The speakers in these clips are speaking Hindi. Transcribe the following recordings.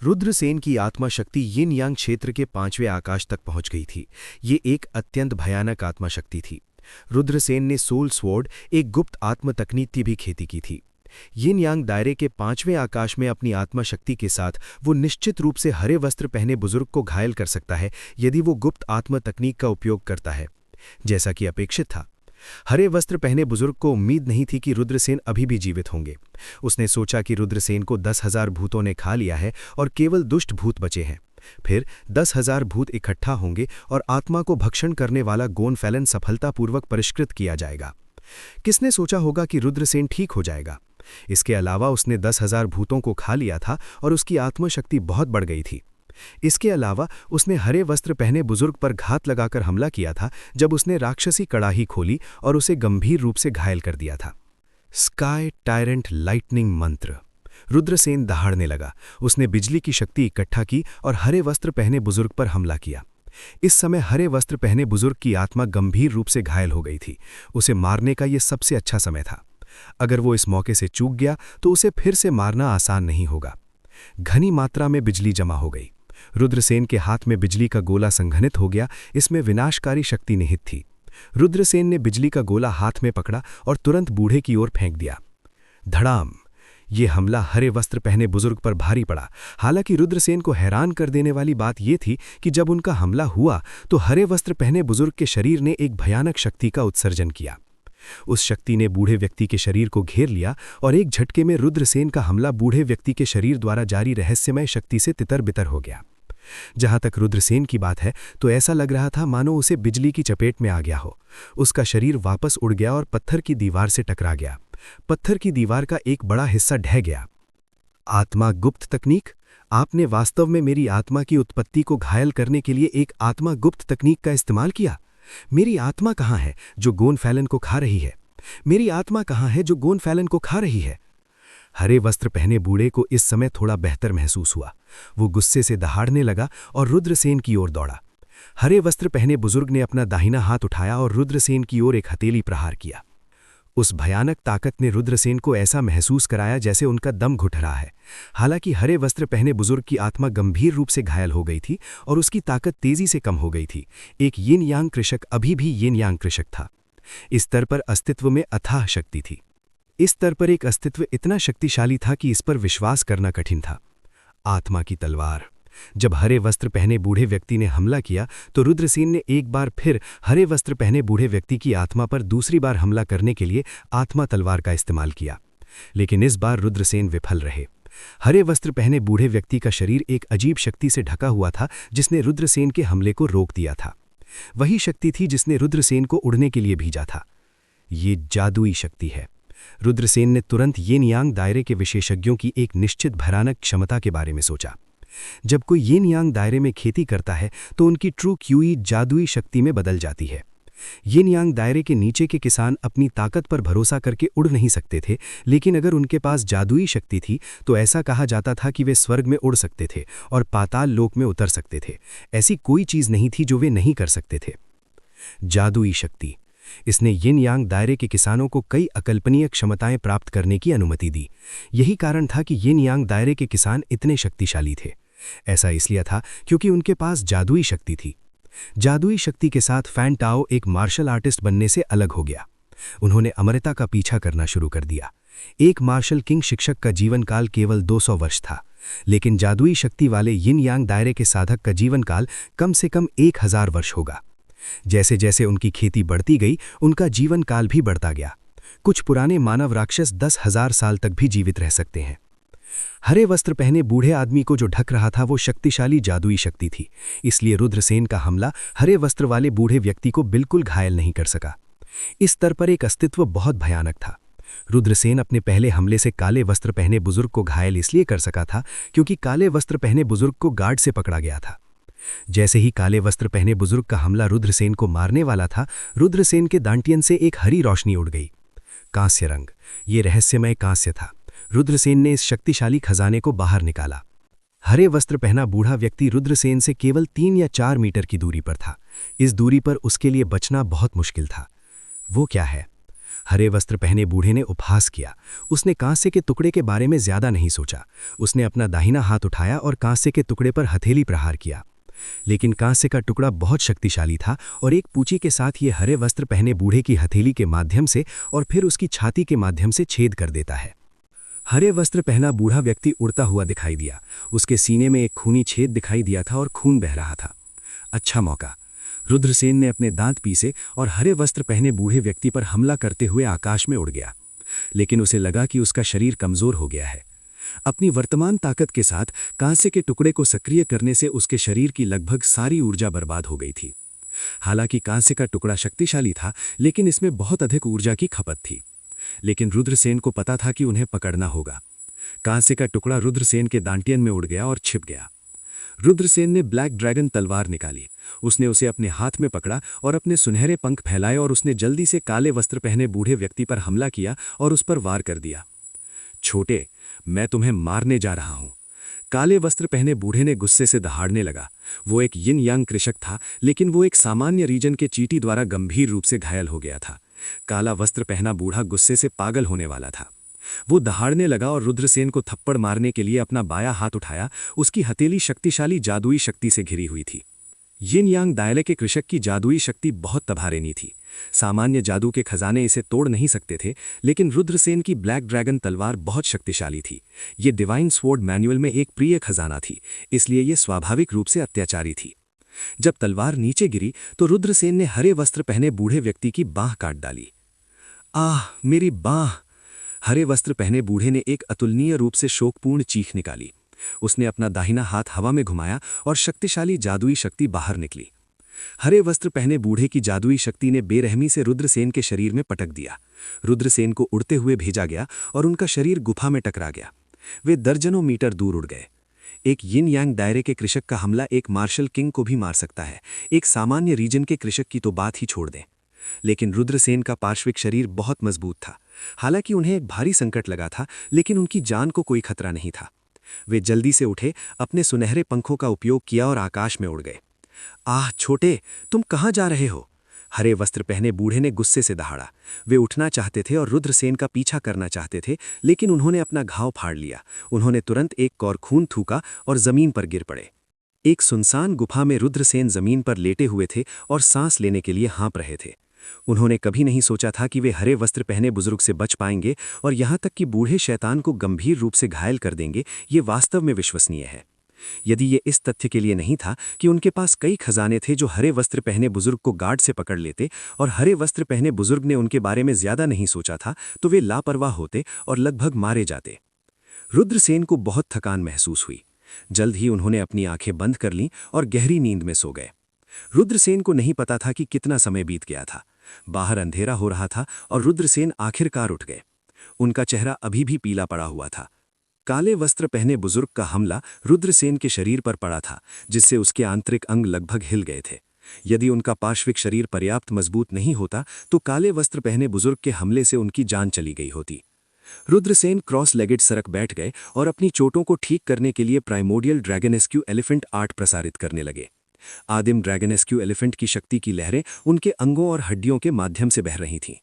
रुद्रसेन की आत्मा शक्ति यिन यांग क्षेत्र के 5वें आकाश तक पहुंच गई थी। ये एक अत्यंत भयानक आत्मा शक्ति थी। रुद्रसेन ने सोल स्वॉर्ड, एक गुप्त आत्म तकनीक की भी खेती की थी। यिन यांग दायरे के 5वें आकाश में अपनी आत्मा शक्ति के साथ वो निश्चित रूप से हरे वस्त्र पहने बुजुर्ग को घायल कर सकता है यदि वो गुप्त आत्म तकनीक का उपयोग करता है। जैसा कि अपेक्षित था, हरे वस्त्र पहने बुजुर्ग को उम्मीद नहीं थी कि रुद्रसेन अभी भी जीवित होंगे। उसने सोचा कि रुद्रसेन को 10,000 भूतों ने खा लिया है और केवल दुष्ट भूत बचे हैं। फिर 10,000 भूत इकट्ठा होंगे और आत्मा को भक्षण करने वाला गोनफैलन सफलतापूर्वक परिष्कृत किया जाएगा। किसने सोचा होगा कि रुद्रसेन ठीक हो जाएगा? इसके अलावा उसने 10,000 भूतों को खा लिया था और उसकी आत्मशक्ति बहुत बढ़ गई थी। इसके अलावा उसने हरे वस्त्र पहने बुजुर्ग पर घात लगाकर हमला किया था जब उसने राक्षसी कड़ाही खोली और उसे गंभीर रूप से घायल कर दिया था। स्काई टायरेंट लाइटनिंग मंत्र। रुद्रसेन दहाड़ने लगा। उसने बिजली की शक्ति इकट्ठा की और हरे वस्त्र पहने बुजुर्ग पर हमला किया। इस समय हरे वस्त्र पहने बुजुर्ग की आत्मा गंभीर रूप से घायल हो गई थी। उसे मारने का यह सबसे अच्छा समय था। अगर वो इस मौके से चूक गया तो उसे फिर से मारना आसान नहीं होगा। घनी मात्रा में बिजली जमा हो गई। रुद्रसेन के हाथ में बिजली का गोला संघनित हो गया। इसमें विनाशकारी शक्ति निहित थी। रुद्रसेन ने बिजली का गोला हाथ में पकड़ा और तुरंत बूढ़े की ओर फेंक दिया। धड़ाम! ये हमला हरे वस्त्र पहने बुजुर्ग पर भारी पड़ा। हालांकि रुद्रसेन को हैरान कर देने वाली बात यह थी कि जब उनका हमला हुआ तो हरे वस्त्र पहने बुजुर्ग के शरीर ने एक भयानक शक्ति का उत्सर्जन किया। उस शक्ति ने बूढ़े व्यक्ति के शरीर को घेर लिया और एक झटके में रुद्रसेन का हमला बूढ़े व्यक्ति के शरीर द्वारा जारी रहस्यमय शक्ति से तितर-बितर हो गया। जहां तक रुद्रसेन की बात है तो ऐसा लग रहा था मानो उसे बिजली की चपेट में आ गया हो। उसका शरीर वापस उड़ गया और पत्थर की दीवार से टकरा गया। पत्थर की दीवार का एक बड़ा हिस्सा ढह गया। आत्मा गुप्त तकनीक? आपने वास्तव में मेरी आत्मा की उत्पत्ति को घायल करने के लिए एक आत्मा गुप्त तकनीक का इस्तेमाल किया। मेरी आत्मा कहाँ है जो गोनफैलन को खा रही है? मेरी आत्मा कहाँ है जो गोनफैलन को खा रही है? हरे वस्त्र पहने बूढ़े को इस समय थोड़ा बेहतर महसूस हुआ। वो गुस्से से दहाड़ने लगा और रुद्रसेन की ओर दौड़ा। हरे वस्त्र पहने बुजुर्ग ने अपना दाहिना हाथ उठाया और रुद्रसेन की ओर एक हथेली प्रहार किया। उस भयानक ताकत ने रुद्रसेन को ऐसा महसूस कराया जैसे उनका दम घुट रहा है। हालांकि हरे वस्त्र पहने बुजुर्ग की आत्मा गंभीर रूप से घायल हो गई थी और उसकी ताकत तेजी से कम हो गई थी। एक यिन यांग कृषक अभी भी यिन यांग कृषक था। इस स्तर पर अस्तित्व में अथाह शक्ति थी। इस स्तर पर एक अस्तित्व इतना शक्तिशाली था कि इस पर विश्वास करना कठिन था। आत्मा की तलवार। जब हरे वस्त्र पहने बूढ़े व्यक्ति ने हमला किया तो रुद्रसेन ने एक बार फिर हरे वस्त्र पहने बूढ़े व्यक्ति की आत्मा पर दूसरी बार हमला करने के लिए आत्मा तलवार का इस्तेमाल किया। लेकिन इस बार रुद्रसेन विफल रहे। हरे वस्त्र पहने बूढ़े व्यक्ति का शरीर एक अजीब शक्ति से ढका हुआ था जिसने रुद्रसेन के हमले को रोक दिया था। वही शक्ति थी जिसने रुद्रसेन को उड़ने के लिए भेजा था। ये जादुई शक्ति है। रुद्रसेन ने तुरंत यिन यांग दायरे के विशेषज्ञों की एक निश्चित भयानक क्षमता के बारे में सोचा। जब कोई यिन यांग दायरे में खेती करता है तो उनकी ट्रू क्यूई जादुई शक्ति में बदल जाती है। यिन यांग दायरे के नीचे के किसान अपनी ताकत पर भरोसा करके उड़ नहीं सकते थे, लेकिन अगर उनके पास जादुई शक्ति थी तो ऐसा कहा जाता था कि वे स्वर्ग में उड़ सकते थे और पाताल लोक में उतर सकते थे। ऐसी कोई चीज़ नहीं थी जो वे नहीं कर सकते थे। जादुई शक्ति। इसने यिन यांग दायरे के किसानों को कई अकल्पनीय क्षमताएं प्राप्त करने की अनुमति दी। यही कारण था कि यिन यांग दायरे के किसान इतने शक्तिशाली थे। ऐसा इसलिए था क्योंकि उनके पास जादुई शक्ति थी। जादुई शक्ति के साथ फैन टाओ एक मार्शल आर्टिस्ट बनने से अलग हो गया। उन्होंने अमरता का पीछा करना शुरू कर दिया। एक मार्शल किंग शिक्षक का जीवन काल केवल 200 वर्ष था, लेकिन जादुई शक्ति वाले यिन यांग दायरे के साधक का जीवन काल कम से कम 1000 वर्ष होगा। जैसे जैसे उनकी खेती बढ़ती गई उनका जीवन काल भी बढ़ता गया। कुछ पुराने मानव राक्षस 10,000 साल तक भी जीवित रह सकते हैं। हरे वस्त्र पहने बूढ़े आदमी को जो ढक रहा था वो शक्तिशाली जादुई शक्ति थी। इसलिए रुद्रसेन का हमला हरे वस्त्र वाले बूढ़े व्यक्ति को बिल्कुल घायल नहीं कर सका। इस स्तर पर एक अस्तित्व बहुत भयानक था। रुद्रसेन अपने पहले हमले से काले वस्त्र पहने बुजुर्ग को घायल इसलिए कर सका था क्योंकि काले वस्त्र पहने बुजुर्ग को गार्ड से पकड़ा गया था। जैसे ही काले वस्त्र पहने बुजुर्ग का हमला रुद्रसेन को मारने वाला था, रुद्रसेन के दांटियन से एक हरी रोशनी उड़ गई। कांस्य रंग। ये रहस्यमय कांस्य था। रुद्रसेन ने इस शक्तिशाली खजाने को बाहर निकाला। हरे वस्त्र पहना बूढ़ा व्यक्ति रुद्रसेन से केवल 3 या 4 मीटर की दूरी पर था। इस दूरी पर उसके लिए बचना बहुत मुश्किल था। वो क्या है? हरे वस्त्र पहने बूढ़े ने उपहास किया। उसने कांसे के टुकड़े के बारे में ज्यादा नहीं सोचा। उसने अपना दाहिना हाथ उठाया और कांसे के टुकड़े पर हथेली प्रहार किया। लेकिन कांसे का टुकड़ा बहुत शक्तिशाली था और एक पूंची के साथ ये हरे वस्त्र पहने बूढ़े की हथेली के माध्यम से और फिर उसकी छाती के माध्यम से छेद कर देता है। हरे वस्त्र पहना बूढ़ा व्यक्ति उड़ता हुआ दिखाई दिया। उसके सीने में एक खूनी छेद दिखाई दिया था और खून बह रहा था। अच्छा मौका। रुद्रसेन ने अपने दांत पीसे और हरे वस्त्र पहने बूढ़े व्यक्ति पर हमला करते हुए आकाश में उड़ गया। लेकिन उसे लगा कि उसका शरीर कमजोर हो गया है। अपनी वर्तमान ताकत के साथ कांसे के टुकड़े को सक्रिय करने से उसके शरीर की लगभग सारी ऊर्जा बर्बाद हो गई थी। हालांकि कांसे का टुकड़ा शक्तिशाली था, लेकिन इसमें बहुत अधिक ऊर्जा की खपत थी। लेकिन रुद्रसेन को पता था कि उन्हें पकड़ना होगा। कांसे का टुकड़ा रुद्रसेन के दांटियन में उड़ गया और छिप गया। रुद्रसेन ने ब्लैक ड्रैगन तलवार निकाली। उसने उसे अपने हाथ में पकड़ा और अपने सुनहरे पंख फैलाए और उसने जल्दी से काले वस्त्र पहने बूढ़े व्यक्ति पर हमला किया और उस पर वार कर दिया। छोटे, मैं तुम्हें मारने जा रहा हूं। काले वस्त्र पहने बूढ़े ने गुस्से से दहाड़ने लगा। वो एक यिन यांग कृषक था, लेकिन वो एक सामान्य रीजन के चींटी द्वारा गंभीर रूप से घायल हो गया था। काला वस्त्र पहना बूढ़ा गुस्से से पागल होने वाला था। वो दहाड़ने लगा और रुद्रसेन को थप्पड़ मारने के लिए अपना बायां हाथ उठाया। उसकी हथेली शक्तिशाली जादुई शक्ति से घिरी हुई थी। यिन यांग दायले के कृषक की जादुई शक्ति बहुत तबाहरेनी थी। सामान्य जादू के खजाने इसे तोड़ नहीं सकते थे, लेकिन रुद्रसेन की ब्लैक ड्रैगन तलवार बहुत शक्तिशाली थी। ये डिवाइन स्वॉर्ड मैनुअल में एक प्रिय खजाना थी, इसलिए ये स्वाभाविक रूप से अत्याचारी थी। जब तलवार नीचे गिरी तो रुद्रसेन ने हरे वस्त्र पहने बूढ़े व्यक्ति की बांह काट डाली। आह, मेरी बांह! हरे वस्त्र पहने बूढ़े ने एक अतुलनीय रूप से शोकपूर्ण चीख निकाली। उसने अपना दाहिना हाथ हवा में घुमाया और शक्तिशाली जादुई शक्ति बाहर निकली। हरे वस्त्र पहने बूढ़े की जादुई शक्ति ने बेरहमी से रुद्रसेन के शरीर में पटक दिया। रुद्रसेन को उड़ते हुए भेजा गया और उनका शरीर गुफा में टकरा गया। वे दर्जनों मीटर दूर उड़ गए। एक यिन यांग दायरे के कृषक का हमला एक मार्शल किंग को भी मार सकता है। एक सामान्य रीजन के कृषक की तो बात ही छोड़ दें। लेकिन रुद्रसेन का पार्श्विक शरीर बहुत मजबूत था। हालांकि उन्हें एक भारी संकट लगा था, लेकिन उनकी जान को कोई खतरा नहीं था। वे जल्दी से उठे, अपने सुनहरे पंखों का उपयोग किया और आकाश में उड़ गए। आह छोटे, तुम कहाँ जा रहे हो? हरे वस्त्र पहने बूढ़े ने गुस्से से दहाड़ा। वे उठना चाहते थे और रुद्रसेन का पीछा करना चाहते थे, लेकिन उन्होंने अपना घाव फाड़ लिया। उन्होंने तुरंत एक कौर खून थूका और जमीन पर गिर पड़े। एक सुनसान गुफा में रुद्रसेन जमीन पर लेटे हुए थे और सांस लेने के लिए हाँप रहे थे। उन्होंने कभी नहीं सोचा था कि वे हरे वस्त्र पहने बुजुर्ग से बच पाएंगे और यहाँ तक कि बूढ़े शैतान को गंभीर रूप से घायल कर देंगे। ये वास्तव में विश्वसनीय है। यदि ये इस तथ्य के लिए नहीं था कि उनके पास कई खजाने थे जो हरे वस्त्र पहने बुजुर्ग को गार्ड से पकड़ लेते और हरे वस्त्र पहने बुजुर्ग ने उनके बारे में ज्यादा नहीं सोचा था, तो वे लापरवाह होते और लगभग मारे जाते। रुद्रसेन को बहुत थकान महसूस हुई। जल्द ही उन्होंने अपनी आंखें बंद कर लीं और गहरी नींद में सो गए। रुद्रसेन को नहीं पता था कि कितना समय बीत गया था। बाहर अंधेरा हो रहा था और रुद्रसेन आखिरकार उठ गए। उनका चेहरा अभी भी पीला पड़ा हुआ था। काले वस्त्र पहने बुजुर्ग का हमला रुद्रसेन के शरीर पर पड़ा था, जिससे उसके आंतरिक अंग लगभग हिल गए थे। यदि उनका पार्श्विक शरीर पर्याप्त मजबूत नहीं होता तो काले वस्त्र पहने बुजुर्ग के हमले से उनकी जान चली गई होती। रुद्रसेन क्रॉस लेगेड सरक बैठ गए और अपनी चोटों को ठीक करने के लिए प्राइमोडियल ड्रैगनेस्क्यू एलिफेंट आर्ट प्रसारित करने लगे। आदिम ड्रैगनेस्क्यू एलिफेंट की शक्ति की लहरें उनके अंगों और हड्डियों के माध्यम से बह रही थीं।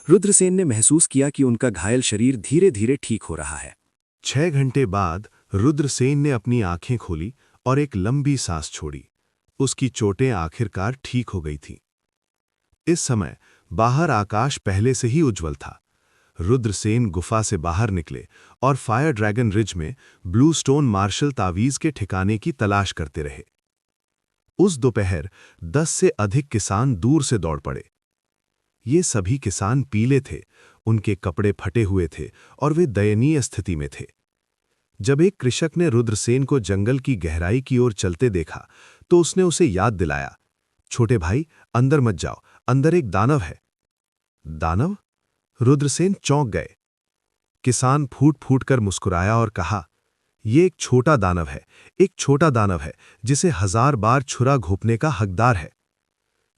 रुद्रसेन ने महसूस किया कि उनका घायल शरीर धीरे धीरे ठीक हो रहा है। 6 घंटे बाद रुद्रसेन ने अपनी आंखें खोली और एक लंबी सांस छोड़ी। उसकी चोटें आखिरकार ठीक हो गई थीं। इस समय बाहर आकाश पहले से ही उज्जवल था। रुद्रसेन गुफा से बाहर निकले और फायर ड्रैगन रिज में ब्लू स्टोन मार्शल तावीज के ठिकाने की तलाश करते रहे। उस दोपहर 10 से अधिक किसान दूर से दौड़ पड़े। ये सभी किसान पीले थे, उनके कपड़े फटे हुए थे और वे दयनीय स्थिति में थे। जब एक कृषक ने रुद्रसेन को जंगल की गहराई की ओर चलते देखा तो उसने उसे याद दिलाया, छोटे भाई, अंदर मत जाओ, अंदर एक दानव है। दानव? रुद्रसेन चौंक गए। किसान फूट फूट कर मुस्कुराया और कहा, ये एक छोटा दानव है, एक छोटा दानव है जिसे 1000 बार छुरा घोंपने का हकदार है।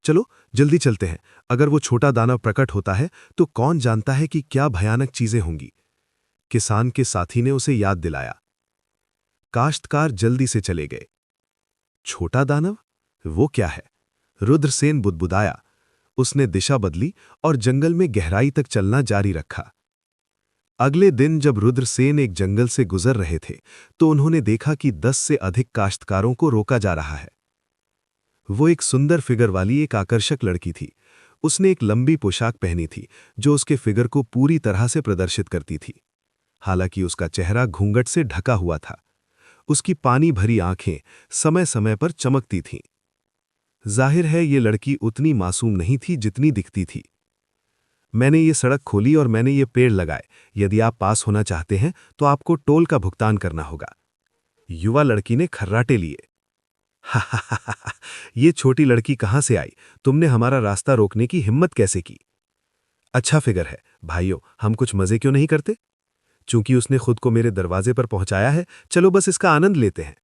चलो जल्दी चलते हैं, अगर वो छोटा दानव प्रकट होता है तो कौन जानता है कि क्या भयानक चीजें होंगी। किसान के साथी ने उसे याद दिलाया। काश्तकार जल्दी से चले गए। छोटा दानव? वो क्या है? रुद्रसेन बुदबुदाया। उसने दिशा बदली और जंगल में गहराई तक चलना जारी रखा। अगले दिन जब रुद्रसेन एक जंगल से गुजर रहे थे तो उन्होंने देखा कि 10 से अधिक काश्तकारों को रोका जा रहा है। वो एक सुंदर फिगर वाली एक आकर्षक लड़की थी। उसने एक लंबी पोशाक पहनी थी जो उसके फिगर को पूरी तरह से प्रदर्शित करती थी। हालांकि उसका चेहरा घूंघट से ढका हुआ था। उसकी पानी भरी आंखें समय समय पर चमकती थीं। जाहिर है ये लड़की उतनी मासूम नहीं थी जितनी दिखती थी। मैंने ये सड़क खोली और मैंने ये पेड़ लगाए। यदि आप पास होना चाहते हैं तो आपको टोल का भुगतान करना होगा। युवा लड़की ने खर्राटे लिए। हा हा हा हा, ये छोटी लड़की कहां से आई? तुमने हमारा रास्ता रोकने की हिम्मत कैसे की? अच्छा फिगर है भाइयों, हम कुछ मजे क्यों नहीं करते? चूंकि उसने खुद को मेरे दरवाजे पर पहुंचाया है, चलो बस इसका आनंद लेते हैं।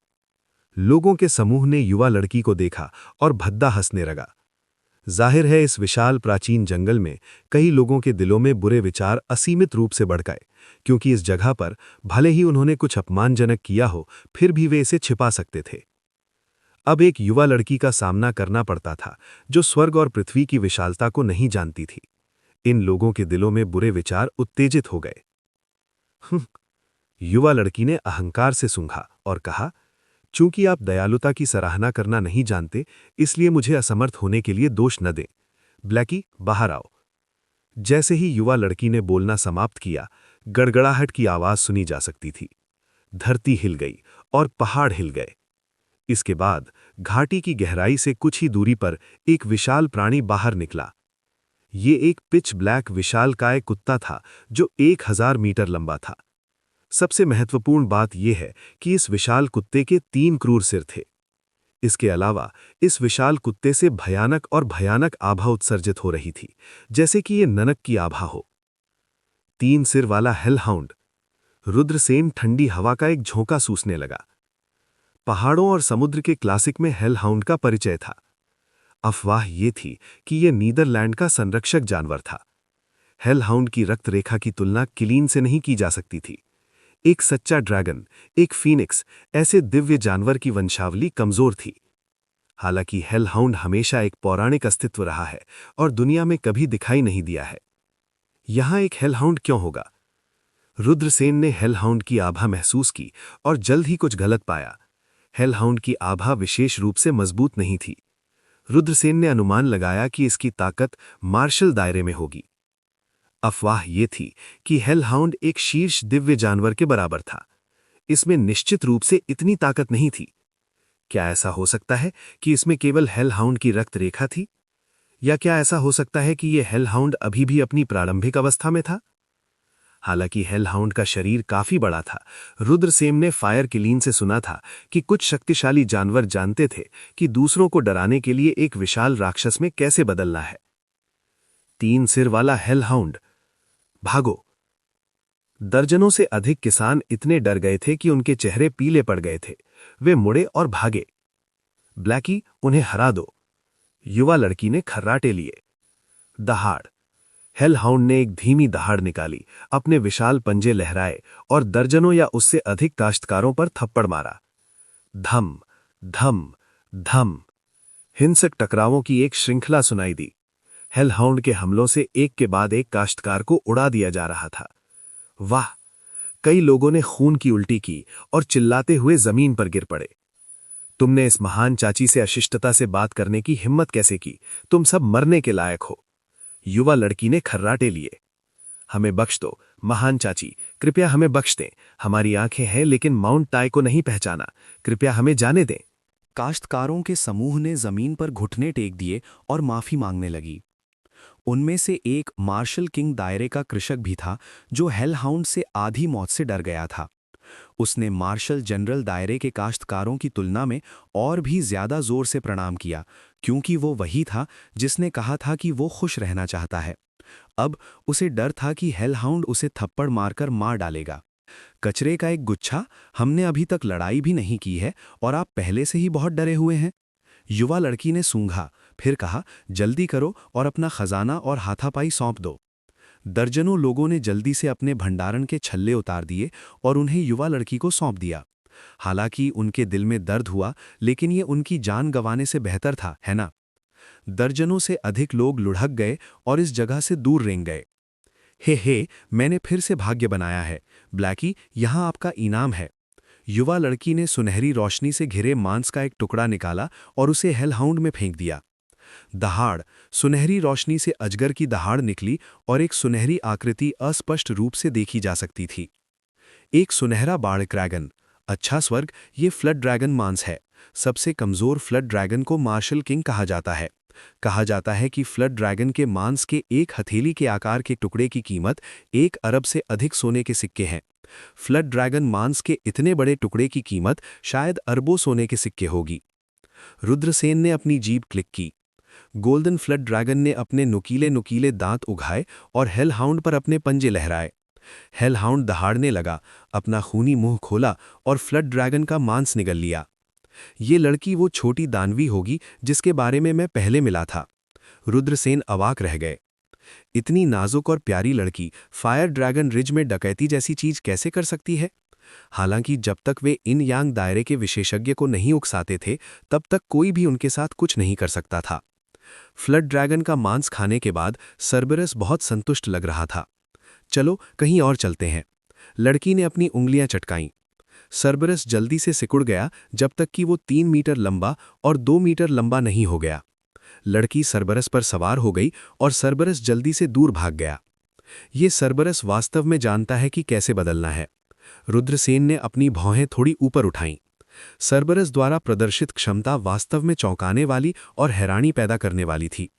लोगों के समूह ने युवा लड़की को देखा और भद्दा हंसने लगा। जाहिर है इस विशाल प्राचीन जंगल में कई लोगों के दिलों में बुरे विचार असीमित रूप से बढ़ गए, क्योंकि इस जगह पर भले ही उन्होंने कुछ अपमानजनक किया हो, फिर भी वे इसे छिपा सकते थे। अब एक युवा लड़की का सामना करना पड़ता था जो स्वर्ग और पृथ्वी की विशालता को नहीं जानती थी। इन लोगों के दिलों में बुरे विचार उत्तेजित हो गए। युवा लड़की ने अहंकार से सूंघा और कहा, चूंकि आप दयालुता की सराहना करना नहीं जानते, इसलिए मुझे असमर्थ होने के लिए दोष न दें। ब्लैकी, बाहर आओ। जैसे ही युवा लड़की ने बोलना समाप्त किया, गड़गड़ाहट की आवाज सुनी जा सकती थी। धरती हिल गई और पहाड़ हिल गए। इसके बाद घाटी की गहराई से कुछ ही दूरी पर एक विशाल प्राणी बाहर निकला। ये एक पिच ब्लैक विशालकाय कुत्ता था जो 1000 मीटर लंबा था। सबसे महत्वपूर्ण बात यह है कि इस विशाल कुत्ते के 3 क्रूर सिर थे। इसके अलावा इस विशाल कुत्ते से भयानक आभा उत्सर्जित हो रही थी, जैसे कि ये ननक की आभा हो। 3 सिर वाला हेलहाउंड। रुद्रसेन ठंडी हवा का एक झोंका सूसने लगा। पहाड़ों और समुद्र के क्लासिक में हेलहाउंड का परिचय था। अफवाह ये थी कि यह नीदरलैंड का संरक्षक जानवर था। हेलहाउंड की रक्त रेखा की तुलना किलीन से नहीं की जा सकती थी। एक सच्चा ड्रैगन, एक फीनिक्स, ऐसे दिव्य जानवर की वंशावली कमजोर थी। हालांकि हेलहाउंड हमेशा एक पौराणिक अस्तित्व रहा है और दुनिया में कभी दिखाई नहीं दिया है। यहां एक हेलहाउंड क्यों होगा? रुद्रसेन ने हेलहाउंड की आभा महसूस की और जल्द ही कुछ गलत पाया। हेलहाउंड की आभा विशेष रूप से मजबूत नहीं थी। रुद्रसेन ने अनुमान लगाया कि इसकी ताकत मार्शल दायरे में होगी। अफवाह ये थी कि हेलहाउंड एक शीर्ष दिव्य जानवर के बराबर था। इसमें निश्चित रूप से इतनी ताकत नहीं थी। क्या ऐसा हो सकता है कि इसमें केवल हेलहाउंड की रक्त रेखा थी? या क्या ऐसा हो सकता है कि यह हेलहाउंड अभी भी अपनी प्रारंभिक अवस्था में था? हालांकि हेलहाउंड का शरीर काफी बड़ा था, रुद्रसेन ने फायर किलीन से सुना था कि कुछ शक्तिशाली जानवर जानते थे कि दूसरों को डराने के लिए एक विशाल राक्षस में कैसे बदलना है। 3 सिर वाला हेलहाउंड। भागो! दर्जनों से अधिक किसान इतने डर गए थे कि उनके चेहरे पीले पड़ गए थे। वे मुड़े और भागे। ब्लैकी, उन्हें हरा दो। युवा लड़की ने खर्राटे लिए। दहाड़। हेलहाउंड ने एक धीमी दहाड़ निकाली, अपने विशाल पंजे लहराए और दर्जनों या उससे अधिक काश्तकारों पर थप्पड़ मारा। धम, धम, धम। हिंसक टकरावों की एक श्रृंखला सुनाई दी। हेलहाउंड के हमलों से एक के बाद एक काश्तकार को उड़ा दिया जा रहा था। वाह! कई लोगों ने खून की उल्टी की और चिल्लाते हुए जमीन पर गिर पड़े। तुमने इस महान चाची से अशिष्टता से बात करने की हिम्मत कैसे की? तुम सब मरने के लायक हो। युवा लड़की ने खर्राटे लिए। हमें बख्श दो, महान चाची, कृपया हमें बख्श दें। हमारी आंखें हैं लेकिन माउंट टाई को नहीं पहचाना। कृपया हमें जाने दें। काश्तकारों के समूह ने जमीन पर घुटने टेक दिए और माफी मांगने लगी। उनमें से एक मार्शल किंग दायरे का कृषक भी था जो हेलहाउंड से आधी मौत से डर गया था। उसने मार्शल जनरल दायरे के काश्तकारों की तुलना में और भी ज्यादा जोर से प्रणाम किया, क्योंकि वो वही था जिसने कहा था कि वो खुश रहना चाहता है। अब उसे डर था कि हेलहाउंड उसे थप्पड़ मारकर मार डालेगा। कचरे का एक गुच्छा, हमने अभी तक लड़ाई भी नहीं की है और आप पहले से ही बहुत डरे हुए हैं। युवा लड़की ने सूंघा, फिर कहा, जल्दी करो और अपना खजाना और हाथापाई सौंप दो। दर्जनों लोगों ने जल्दी से अपने भंडारण के छल्ले उतार दिए और उन्हें युवा लड़की को सौंप दिया। हालांकि उनके दिल में दर्द हुआ, लेकिन ये उनकी जान गंवाने से बेहतर था, है ना? दर्जनों से अधिक लोग लुढ़क गए और इस जगह से दूर रेंग गए। हे, मैंने फिर से भाग्य बनाया है ब्लैकी, यहाँ आपका इनाम है। युवा लड़की ने सुनहरी रोशनी से घिरे मांस का एक टुकड़ा निकाला और उसे हेलहाउंड में फेंक दिया। दहाड़, सुनहरी रोशनी से अजगर की दहाड़ निकली और एक सुनहरी आकृति अस्पष्ट रूप से देखी जा सकती थी। एक सुनहरा बाढ़ ड्रैगन। अच्छा स्वर्ग, ये फ्लड ड्रैगन मांस है। सबसे कमजोर फ्लड ड्रैगन को मार्शल किंग कहा जाता है। कहा जाता है कि फ्लड ड्रैगन के मांस के एक हथेली के आकार के टुकड़े की कीमत 1 अरब से अधिक सोने के सिक्के हैं। फ्लड ड्रैगन मांस के इतने बड़े टुकड़े की कीमत शायद अरबों सोने के सिक्के होगी। रुद्रसेन ने अपनी जीभ क्लिक की। गोल्डन फ्लड ड्रैगन ने अपने नुकीले नुकीले दांत उघाए और हेलहाउंड पर अपने पंजे लहराए। हेलहाउंड दहाड़ने लगा, अपना खूनी मुंह खोला और फ्लड ड्रैगन का मांस निगल लिया। ये लड़की वो छोटी दानवी होगी जिसके बारे में मैं पहले मिला था। रुद्रसेन अवाक रह गए। इतनी नाजुक और प्यारी लड़की फायर ड्रैगन रिज में डकैती जैसी चीज कैसे कर सकती है? हालांकि जब तक वे इन यांग दायरे के विशेषज्ञ को नहीं उकसाते थे, तब तक कोई भी उनके साथ कुछ नहीं कर सकता था। फ्लड ड्रैगन का मांस खाने के बाद सर्बरस बहुत संतुष्ट लग रहा था। चलो कहीं और चलते हैं। लड़की ने अपनी उंगलियां चटकाईं। सर्बरस जल्दी से सिकुड़ गया जब तक कि वो 3 मीटर लंबा और 2 मीटर लंबा नहीं हो गया। लड़की सर्बरस पर सवार हो गई और सर्बरस जल्दी से दूर भाग गया। ये सर्बरस वास्तव में जानता है कि कैसे बदलना है। रुद्रसेन ने अपनी भौहें थोड़ी ऊपर उठाईं। सर्बरस द्वारा प्रदर्शित क्षमता वास्तव में चौंकाने वाली और हैरानी पैदा करने वाली थी।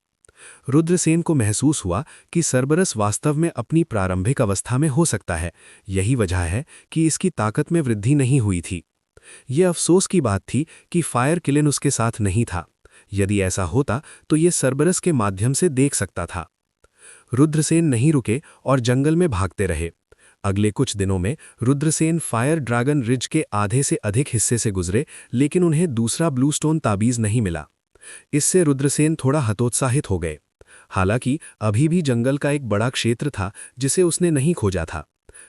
रुद्रसेन को महसूस हुआ कि सर्बरस वास्तव में अपनी प्रारंभिक अवस्था में हो सकता है। यही वजह है कि इसकी ताकत में वृद्धि नहीं हुई थी। यह अफसोस की बात थी कि फायर किलिन उसके साथ नहीं था। यदि ऐसा होता तो ये सर्बरस के माध्यम से देख सकता था। रुद्रसेन नहीं रुके और जंगल में भागते रहे। अगले कुछ दिनों में रुद्रसेन फायर ड्रैगन रिज के आधे से अधिक हिस्से से गुजरे, लेकिन उन्हें दूसरा ब्लूस्टोन ताबीज नहीं मिला। इससे रुद्रसेन थोड़ा हतोत्साहित हो गए। हालांकि अभी भी जंगल का एक बड़ा क्षेत्र था जिसे उसने नहीं खोजा था।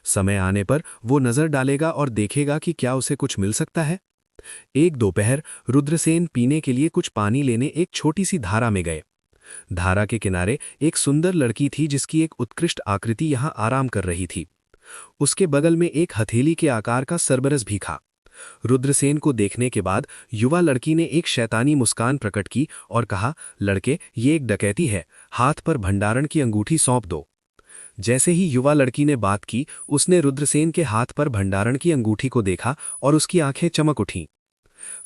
समय आने पर वो नजर डालेगा और देखेगा कि क्या उसे कुछ मिल सकता है। एक दोपहर रुद्रसेन पीने के लिए कुछ पानी लेने एक छोटी सी धारा में गए। धारा के किनारे एक सुंदर लड़की थी जिसकी एक उत्कृष्ट आकृति यहाँ आराम कर रही थी। उसके बगल में एक हथेली के आकार का सर्बरस भी था। रुद्रसेन को देखने के बाद युवा लड़की ने एक शैतानी मुस्कान प्रकट की और कहा, लड़के, ये एक डकैती है, हाथ पर भंडारण की अंगूठी सौंप दो। जैसे ही युवा लड़की ने बात की, उसने रुद्रसेन के हाथ पर भंडारण की अंगूठी को देखा और उसकी आंखें चमक उठीं।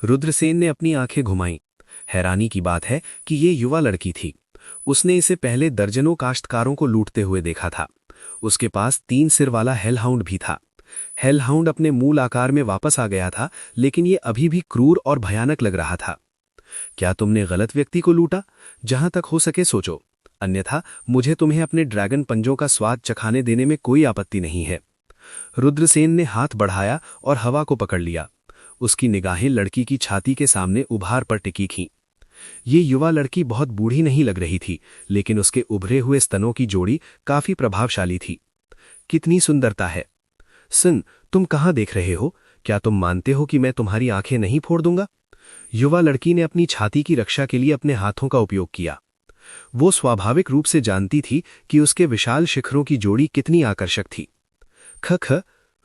रुद्रसेन ने अपनी आंखें घुमाईं। हैरानी की बात है कि ये युवा लड़की थी। उसने इसे पहले दर्जनों काश्तकारों को लूटते हुए देखा था। उसके पास 3 सिर वाला हेलहाउंड भी था। हेलहाउंड अपने मूल आकार में वापस आ गया था, लेकिन ये अभी भी क्रूर और भयानक लग रहा था। क्या तुमने गलत व्यक्ति को लूटा? जहां तक हो सके सोचो, अन्यथा मुझे तुम्हें अपने ड्रैगन पंजों का स्वाद चखाने देने में कोई आपत्ति नहीं है। रुद्रसेन ने हाथ बढ़ाया और हवा को पकड़ लिया। उसकी निगाहें लड़की की छाती के सामने उभार पर टिकी थीं। ये युवा लड़की बहुत बूढ़ी नहीं लग रही थी, लेकिन उसके उभरे हुए स्तनों की जोड़ी काफी प्रभावशाली थी। कितनी सुंदरता है! सुन, तुम कहाँ देख रहे हो? क्या तुम मानते हो कि मैं तुम्हारी आंखें नहीं फोड़ दूंगा? युवा लड़की ने अपनी छाती की रक्षा के लिए अपने हाथों का उपयोग किया। वो स्वाभाविक रूप से जानती थी कि उसके विशाल शिखरों की जोड़ी कितनी आकर्षक थी। खख,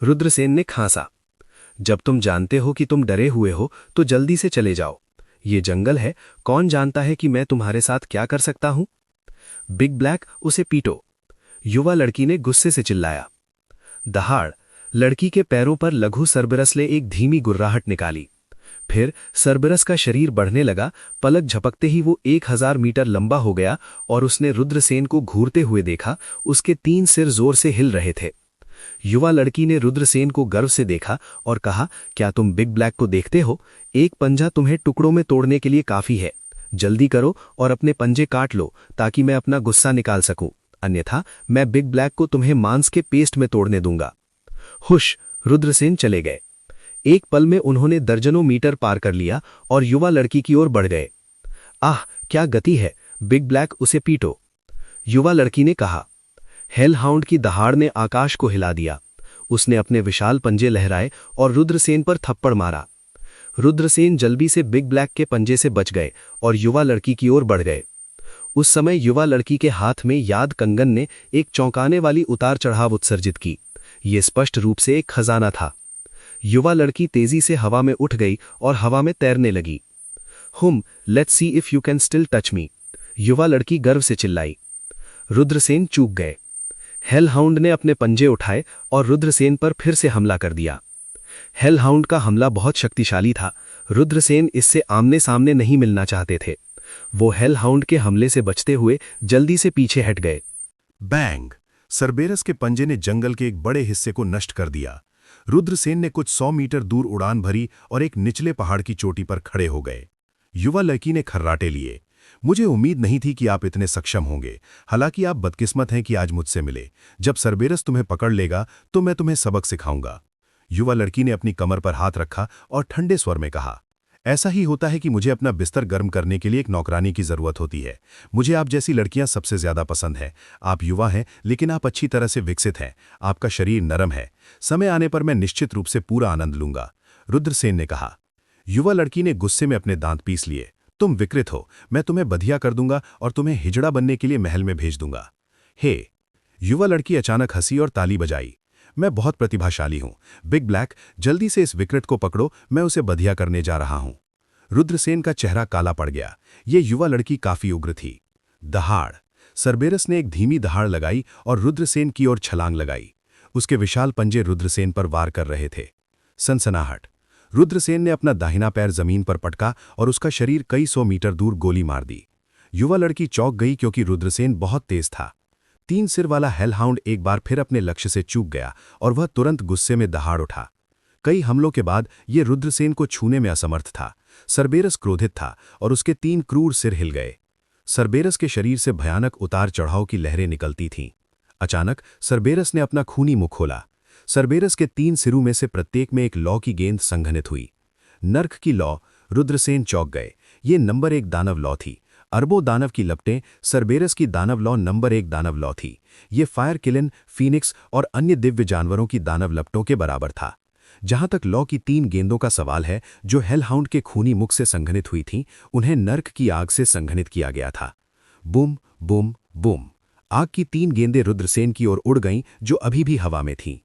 रुद्रसेन ने खांसा। जब तुम जानते हो कि तुम डरे हुए हो तो जल्दी से चले जाओ। ये जंगल है, कौन जानता है कि मैं तुम्हारे साथ क्या कर सकता हूं? बिग ब्लैक, उसे पीटो, युवा लड़की ने गुस्से से चिल्लाया। दहाड़, लड़की के पैरों पर लघु सर्बरस ने एक धीमी गुर्राहट निकाली। फिर सर्बरस का शरीर बढ़ने लगा। पलक झपकते ही वो 1000 मीटर लंबा हो गया और उसने रुद्रसेन को घूरते हुए देखा। उसके 3 सिर जोर से हिल रहे थे। युवा लड़की ने रुद्रसेन को गर्व से देखा और कहा, क्या तुम बिग ब्लैक को देखते हो? एक पंजा तुम्हें टुकड़ों में तोड़ने के लिए काफी है। जल्दी करो और अपने पंजे काट लो ताकि मैं अपना गुस्सा निकाल सकूं, अन्यथा मैं बिग ब्लैक को तुम्हें मांस के पेस्ट में तोड़ने दूंगा। हुश, रुद्रसेन चले गए। एक पल में उन्होंने दर्जनों मीटर पार कर लिया और युवा लड़की की ओर बढ़ गए। आह, क्या गति है! बिग ब्लैक, उसे पीटो, युवा लड़की ने कहा। हेलहाउंड की दहाड़ ने आकाश को हिला दिया। उसने अपने विशाल पंजे लहराए और रुद्रसेन पर थप्पड़ मारा। रुद्रसेन जल्दी से बिग ब्लैक के पंजे से बच गए और युवा लड़की की ओर बढ़ गए। उस समय युवा लड़की के हाथ में याद कंगन ने एक चौंकाने वाली उतार चढ़ाव उत्सर्जित की। ये स्पष्ट रूप से एक खजाना था। युवा लड़की तेजी से हवा में उठ गई और हवा में तैरने लगी। Let's see if you can still touch me, युवा लड़की गर्व से चिल्लाई। रुद्रसेन चूक गए। हेलहाउंड ने अपने पंजे उठाए और रुद्रसेन पर फिर से हमला कर दिया। हेलहाउंड का हमला बहुत शक्तिशाली था। रुद्रसेन इससे आमने सामने नहीं मिलना चाहते थे। वो हेलहाउंड के हमले से बचते हुए जल्दी से पीछे हट गए। बैंग! सर्बेरस के पंजे ने जंगल के एक बड़े हिस्से को नष्ट कर दिया। रुद्रसेन ने कुछ 100 मीटर दूर उड़ान भरी और एक निचले पहाड़ की चोटी पर खड़े हो गए। युवा लड़की ने खर्राटे लिए। मुझे उम्मीद नहीं थी कि आप इतने सक्षम होंगे। हालांकि आप बदकिस्मत हैं कि आज मुझसे मिले। जब सर्बेरस तुम्हें पकड़ लेगा तो मैं तुम्हें सबक सिखाऊंगा। युवा लड़की ने अपनी कमर पर हाथ रखा और ठंडे स्वर में कहा, ऐसा ही होता है कि मुझे अपना बिस्तर गर्म करने के लिए एक नौकरानी की जरूरत होती है। मुझे आप जैसी लड़कियां सबसे ज्यादा पसंद है। आप युवा हैं, लेकिन आप अच्छी तरह से विकसित हैं। आपका शरीर नरम है। समय आने पर मैं निश्चित रूप से पूरा आनंद लूंगा, रुद्रसेन ने कहा। युवा लड़की ने गुस्से में अपने दांत पीस लिए। तुम विकृत हो। मैं तुम्हें बधिया कर दूंगा और तुम्हें हिजड़ा बनने के लिए महल में भेज दूंगा। हे! युवा लड़की अचानक हंसी और ताली बजाई। मैं बहुत प्रतिभाशाली हूं। बिग ब्लैक, जल्दी से इस विकृत को पकड़ो, मैं उसे बधिया करने जा रहा हूं। रुद्रसेन का चेहरा काला पड़ गया। ये युवा लड़की काफी उग्र थी। दहाड़! सर्बेरस ने एक धीमी दहाड़ लगाई और रुद्रसेन की ओर छलांग लगाई। उसके विशाल पंजे रुद्रसेन पर वार कर रहे थे। सनसनाहट! रुद्रसेन ने अपना दाहिना पैर जमीन पर पटका और उसका शरीर कई 100 मीटर दूर गोली मार दी। युवा लड़की चौंक गई क्योंकि रुद्रसेन बहुत तेज था। 3 सिर वाला हेलहाउंड एक बार फिर अपने लक्ष्य से चूक गया और वह तुरंत गुस्से में दहाड़ उठा। कई हमलों के बाद ये रुद्रसेन को छूने में असमर्थ था। सर्बेरस क्रोधित था और उसके 3 क्रूर सिर हिल गए। सर्बेरस के शरीर से भयानक उतार चढ़ाव की लहरें निकलती थीं। अचानक सर्बेरस ने अपना खूनी मुंह खोला। सर्बेरस के 3 सिरों में से प्रत्येक में एक लौ की गेंद संघनित हुई। नर्क की लौ! रुद्रसेन चौंक गए। ये नंबर 1 दानव लौ थी। अरबों दानव की लपटें सर्बेरस की दानव लौ नंबर 1 दानव लौ थी। ये फायर किलन, फीनिक्स और अन्य दिव्य जानवरों की दानव लपटों के बराबर था। जहां तक लौ की 3 गेंदों का सवाल है जो हेलहाउंड के खूनी मुख से संघनित हुई थीं, उन्हें नर्क की आग से संघनित किया गया था। Boom boom boom! आग की 3 गेंदें रुद्रसेन की ओर उड़ गईं जो अभी भी हवा में थीं।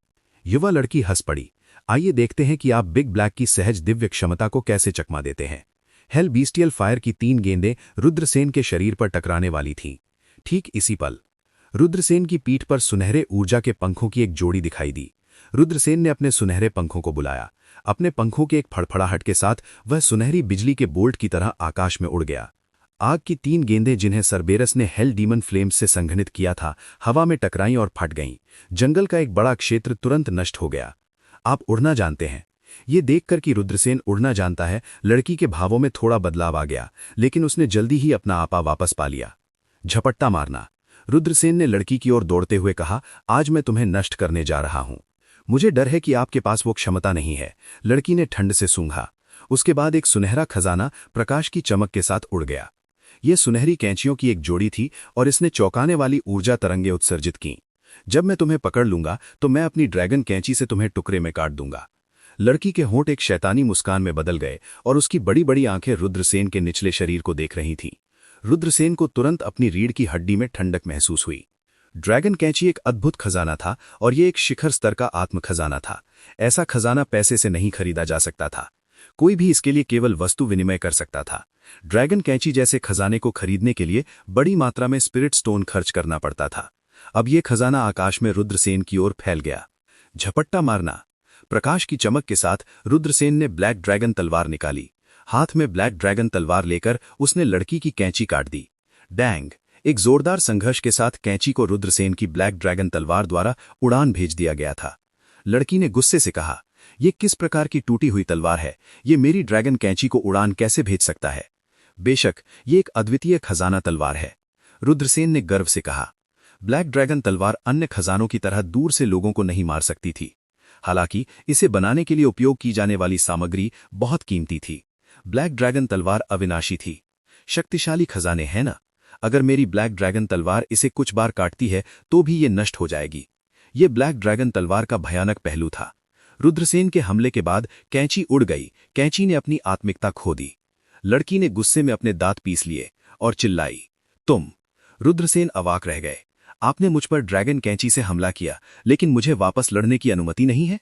युवा लड़की हंस पड़ी। आइए देखते हैं कि आप बिग ब्लैक की सहज दिव्य क्षमता को कैसे चकमा देते हैं। हेल बीस्टियल फायर की 3 गेंदें रुद्रसेन के शरीर पर टकराने वाली थीं। ठीक इसी पल रुद्रसेन की पीठ पर सुनहरे ऊर्जा के पंखों की एक जोड़ी दिखाई दी। रुद्रसेन ने अपने सुनहरे पंखों को बुलाया। अपने पंखों के एक फड़फड़ाहट के साथ वह सुनहरी बिजली के बोल्ट की तरह आकाश में उड़ गया। आग की 3 गेंदें जिन्हें सर्बेरस ने हेल डीमन फ्लेम्स से संघनित किया था, हवा में टकराईं और फट गईं। जंगल का एक बड़ा क्षेत्र तुरंत नष्ट हो गया। आप उड़ना जानते हैं। ये देखकर कि रुद्रसेन उड़ना जानता है, लड़की के भावों में थोड़ा बदलाव आ गया, लेकिन उसने जल्दी ही अपना आपा वापस पा लिया। झपट्टा मारना! रुद्रसेन ने लड़की की ओर दौड़ते हुए कहा, आज मैं तुम्हें नष्ट करने जा रहा हूं। मुझे डर है कि आपके पास वो क्षमता नहीं है। लड़की ने ठंड से सूंघा। उसके बाद एक सुनहरा खजाना प्रकाश की चमक के साथ उड़ गया। ये सुनहरी कैंचियों की एक जोड़ी थी और इसने चौंकाने वाली ऊर्जा तरंगें उत्सर्जित कीं। जब मैं तुम्हें पकड़ लूंगा तो मैं अपनी ड्रैगन कैंची से तुम्हें टुकड़े में काट दूंगा। लड़की के होंठ एक शैतानी मुस्कान में बदल गए और उसकी बड़ी बड़ी आंखें रुद्रसेन के निचले शरीर को देख रही थीं। रुद्रसेन को तुरंत अपनी रीढ़ की हड्डी में ठंडक महसूस हुई। ड्रैगन कैंची एक अद्भुत खजाना था और यह एक शिखर स्तर का आत्म खजाना था। ऐसा खजाना पैसे से नहीं खरीदा जा सकता था। कोई भी इसके लिए केवल वस्तु विनिमय कर सकता था। ड्रैगन कैंची जैसे खजाने को खरीदने के लिए बड़ी मात्रा में स्पिरिट स्टोन खर्च करना पड़ता था। अब यह खजाना आकाश में रुद्रसेन की ओर फैल गया। झपट्टा मारना! प्रकाश की चमक के साथ रुद्रसेन ने ब्लैक ड्रैगन तलवार निकाली। हाथ में ब्लैक ड्रैगन तलवार लेकर उसने लड़की की कैंची काट दी। डैंग! एक जोरदार संघर्ष के साथ कैंची को रुद्रसेन की ब्लैक ड्रैगन तलवार द्वारा उड़ान भेज दिया गया था। लड़की ने गुस्से से कहा, यह किस प्रकार की टूटी हुई तलवार है? ये मेरी ड्रैगन कैंची को उड़ान कैसे भेज सकता है? बेशक ये एक अद्वितीय खजाना तलवार है, रुद्रसेन ने गर्व से कहा। ब्लैक ड्रैगन तलवार अन्य खजानों की तरह दूर से लोगों को नहीं मार सकती थी। हालांकि इसे बनाने के लिए उपयोग की जाने वाली सामग्री बहुत कीमती थी। ब्लैक ड्रैगन तलवार अविनाशी थी। शक्तिशाली खजाने हैं ना? अगर मेरी ब्लैक ड्रैगन तलवार इसे कुछ बार काटती है तो भी ये नष्ट हो जाएगी। ये ब्लैक ड्रैगन तलवार का भयानक पहलू था। रुद्रसेन के हमले के बाद कैंची उड़ गई। कैंची ने अपनी आत्मिकता खो दी। लड़की ने गुस्से में अपने दांत पीस लिए और चिल्लाई, तुम रुद्रसेन अवाक रह गए। आपने मुझ पर ड्रैगन कैंची से हमला किया, लेकिन मुझे वापस लड़ने की अनुमति नहीं है।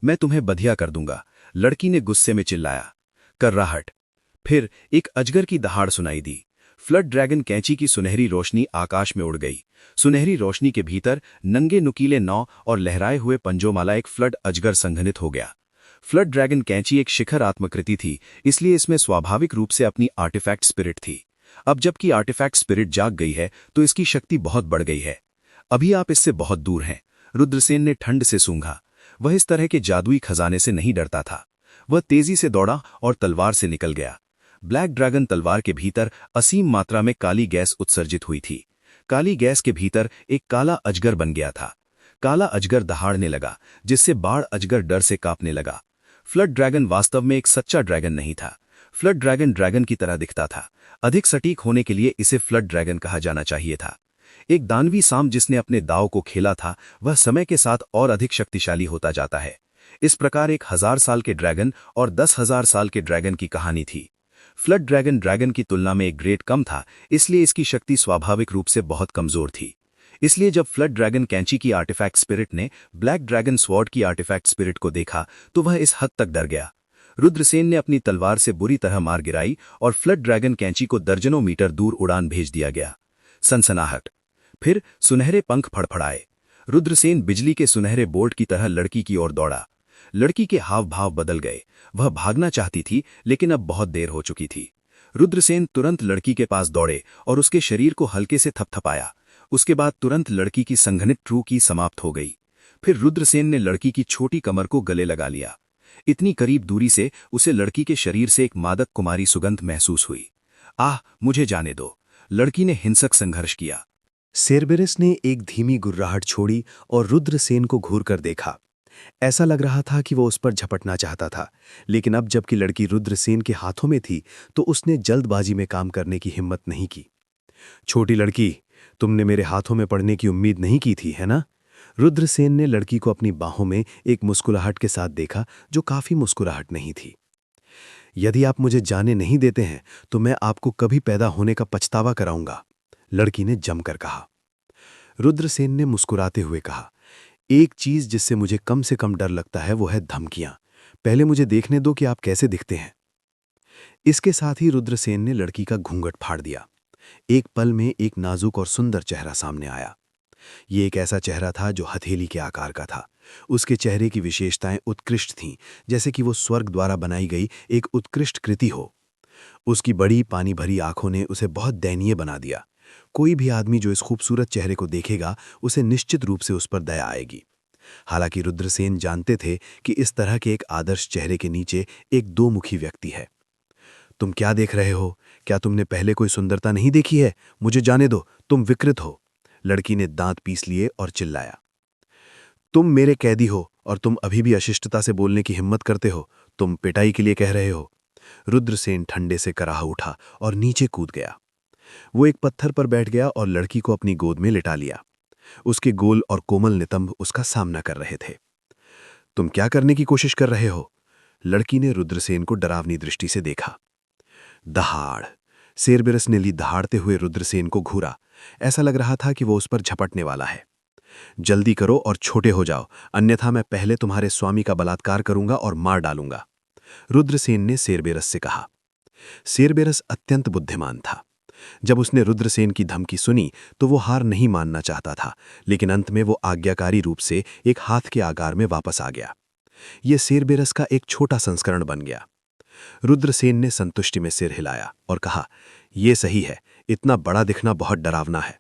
मैं तुम्हें बधिया कर दूंगा, लड़की ने गुस्से में चिल्लाया। कर्राहट। फिर एक अजगर की दहाड़ सुनाई दी। फ्लड ड्रैगन कैंची की सुनहरी रोशनी आकाश में उड़ गई। सुनहरी रोशनी के भीतर नंगे नुकीले नौ और लहराए हुए पंजोमाला एक फ्लड अजगर संघनित हो गया। फ्लड ड्रैगन कैंची एक शिखर आत्मकृति थी, इसलिए इसमें स्वाभाविक रूप से अपनी आर्टिफैक्ट स्पिरिट थी। अब जबकि आर्टिफैक्ट स्पिरिट जाग गई है तो इसकी शक्ति बहुत बढ़ गई है। अभी आप इससे बहुत दूर हैं, रुद्रसेन ने ठंड से सूंघा। वह इस तरह के जादुई खजाने से नहीं डरता था। वह तेजी से दौड़ा और तलवार से निकल गया। ब्लैक ड्रैगन तलवार के भीतर असीम मात्रा में काली गैस उत्सर्जित हुई थी। काली गैस के भीतर एक काला अजगर बन गया था। काला अजगर दहाड़ने लगा, जिससे बाढ़ अजगर डर से कांपने लगा। फ्लड ड्रैगन वास्तव में एक सच्चा ड्रैगन नहीं था। फ्लड ड्रैगन ड्रैगन की तरह दिखता था। अधिक सटीक होने के लिए इसे फ्लड ड्रैगन कहा जाना चाहिए था। एक दानवी सांप जिसने अपने दाव को खेला था, वह समय के साथ और अधिक शक्तिशाली होता जाता है। इस प्रकार 1000 साल के ड्रैगन और 10,000 साल के ड्रैगन की कहानी थी। फ्लड ड्रैगन ड्रैगन की तुलना में एक ग्रेड कम था, इसलिए इसकी शक्ति स्वाभाविक रूप से बहुत कमजोर थी। इसलिए जब फ्लड ड्रैगन कैंची की आर्टिफैक्ट स्पिरिट ने ब्लैक ड्रैगन स्वॉर्ड की आर्टिफैक्ट स्पिरिट को देखा तो वह इस हद तक डर गया। रुद्रसेन ने अपनी तलवार से बुरी तरह मार गिराई और फ्लड ड्रैगन कैंची को दर्जनों मीटर दूर उड़ान भेज दिया गया। सनसनाहट। फिर सुनहरे पंख फड़फड़ाए। रुद्रसेन बिजली के सुनहरे बोल्ट की तरह लड़की की ओर दौड़ा। लड़की के हाव भाव बदल गए। वह भागना चाहती थी, लेकिन अब बहुत देर हो चुकी थी। रुद्रसेन तुरंत लड़की के पास दौड़े और उसके शरीर को हल्के से थपथपाया। उसके बाद तुरंत लड़की की संघनित ट्रू की समाप्त हो गई। फिर रुद्रसेन ने लड़की की छोटी कमर को गले लगा लिया। इतनी करीब दूरी से उसे लड़की के शरीर से एक मादक कुमारी सुगंध महसूस हुई। आह, मुझे जाने दो, लड़की ने हिंसक संघर्ष किया। सेरबेरस ने एक धीमी गुर्राहट छोड़ी और रुद्रसेन को घूरकर देखा। ऐसा लग रहा था कि वो उस पर झपटना चाहता था, लेकिन अब जबकि लड़की रुद्रसेन के हाथों में थी तो उसने जल्दबाजी में काम करने की हिम्मत नहीं की। छोटी लड़की, तुमने मेरे हाथों में पड़ने की उम्मीद नहीं की थी, है ना? रुद्रसेन ने लड़की को अपनी बाहों में एक मुस्कुराहट के साथ देखा, जो काफी मुस्कुराहट नहीं थी। यदि आप मुझे जाने नहीं देते हैं तो मैं आपको कभी पैदा होने का पछतावा कराऊंगा, लड़की ने जमकर कहा। रुद्रसेन ने मुस्कुराते हुए कहा, एक चीज जिससे मुझे कम से कम डर लगता है वो है धमकियां। पहले मुझे देखने दो कि आप कैसे दिखते हैं। इसके साथ ही रुद्रसेन ने लड़की का घूंघट फाड़ दिया। एक पल में एक नाजुक और सुंदर चेहरा सामने आया। ये एक ऐसा चेहरा था जो हथेली के आकार का था। उसके चेहरे की विशेषताएं उत्कृष्ट थीं, जैसे कि वो स्वर्ग द्वारा बनाई गई एक उत्कृष्ट कृति हो। उसकी बड़ी पानी भरी आंखों ने उसे बहुत दयनीय बना दिया। कोई भी आदमी जो इस खूबसूरत चेहरे को देखेगा, उसे निश्चित रूप से उस पर दया आएगी। हालांकि रुद्रसेन जानते थे कि इस तरह के एक आदर्श चेहरे के नीचे एक दोमुखी व्यक्ति है। तुम क्या देख रहे हो? क्या तुमने पहले कोई सुंदरता नहीं देखी है? मुझे जाने दो, तुम विकृत हो, लड़की ने दांत पीस लिए और चिल्लाया। तुम मेरे कैदी हो और तुम अभी भी अशिष्टता से बोलने की हिम्मत करते हो। तुम पिटाई के लिए कह रहे हो। रुद्रसेन ठंडे से कराह उठा और नीचे कूद गया। वो एक पत्थर पर बैठ गया और लड़की को अपनी गोद में लिटा लिया। उसके गोल और कोमल नितंब उसका सामना कर रहे थे। तुम क्या करने की कोशिश कर रहे हो? लड़की ने रुद्रसेन को डरावनी दृष्टि से देखा। दहाड़। सेरबेरस ने ली दहाड़ते हुए रुद्रसेन को घूरा। ऐसा लग रहा था कि वो उस पर झपटने वाला है। जल्दी करो और छोटे हो जाओ, अन्यथा मैं पहले तुम्हारे स्वामी का बलात्कार करूंगा और मार डालूंगा, रुद्रसेन ने सेरबेरस से कहा। सेरबेरस अत्यंत बुद्धिमान था। जब उसने रुद्रसेन की धमकी सुनी तो वो हार नहीं मानना चाहता था, लेकिन अंत में वो आज्ञाकारी रूप से एक हाथ के आकार में वापस आ गया। ये सेरबेरस का एक छोटा संस्करण बन गया। रुद्रसेन ने संतुष्टि में सिर हिलाया और कहा, यह सही है, इतना बड़ा दिखना बहुत डरावना है।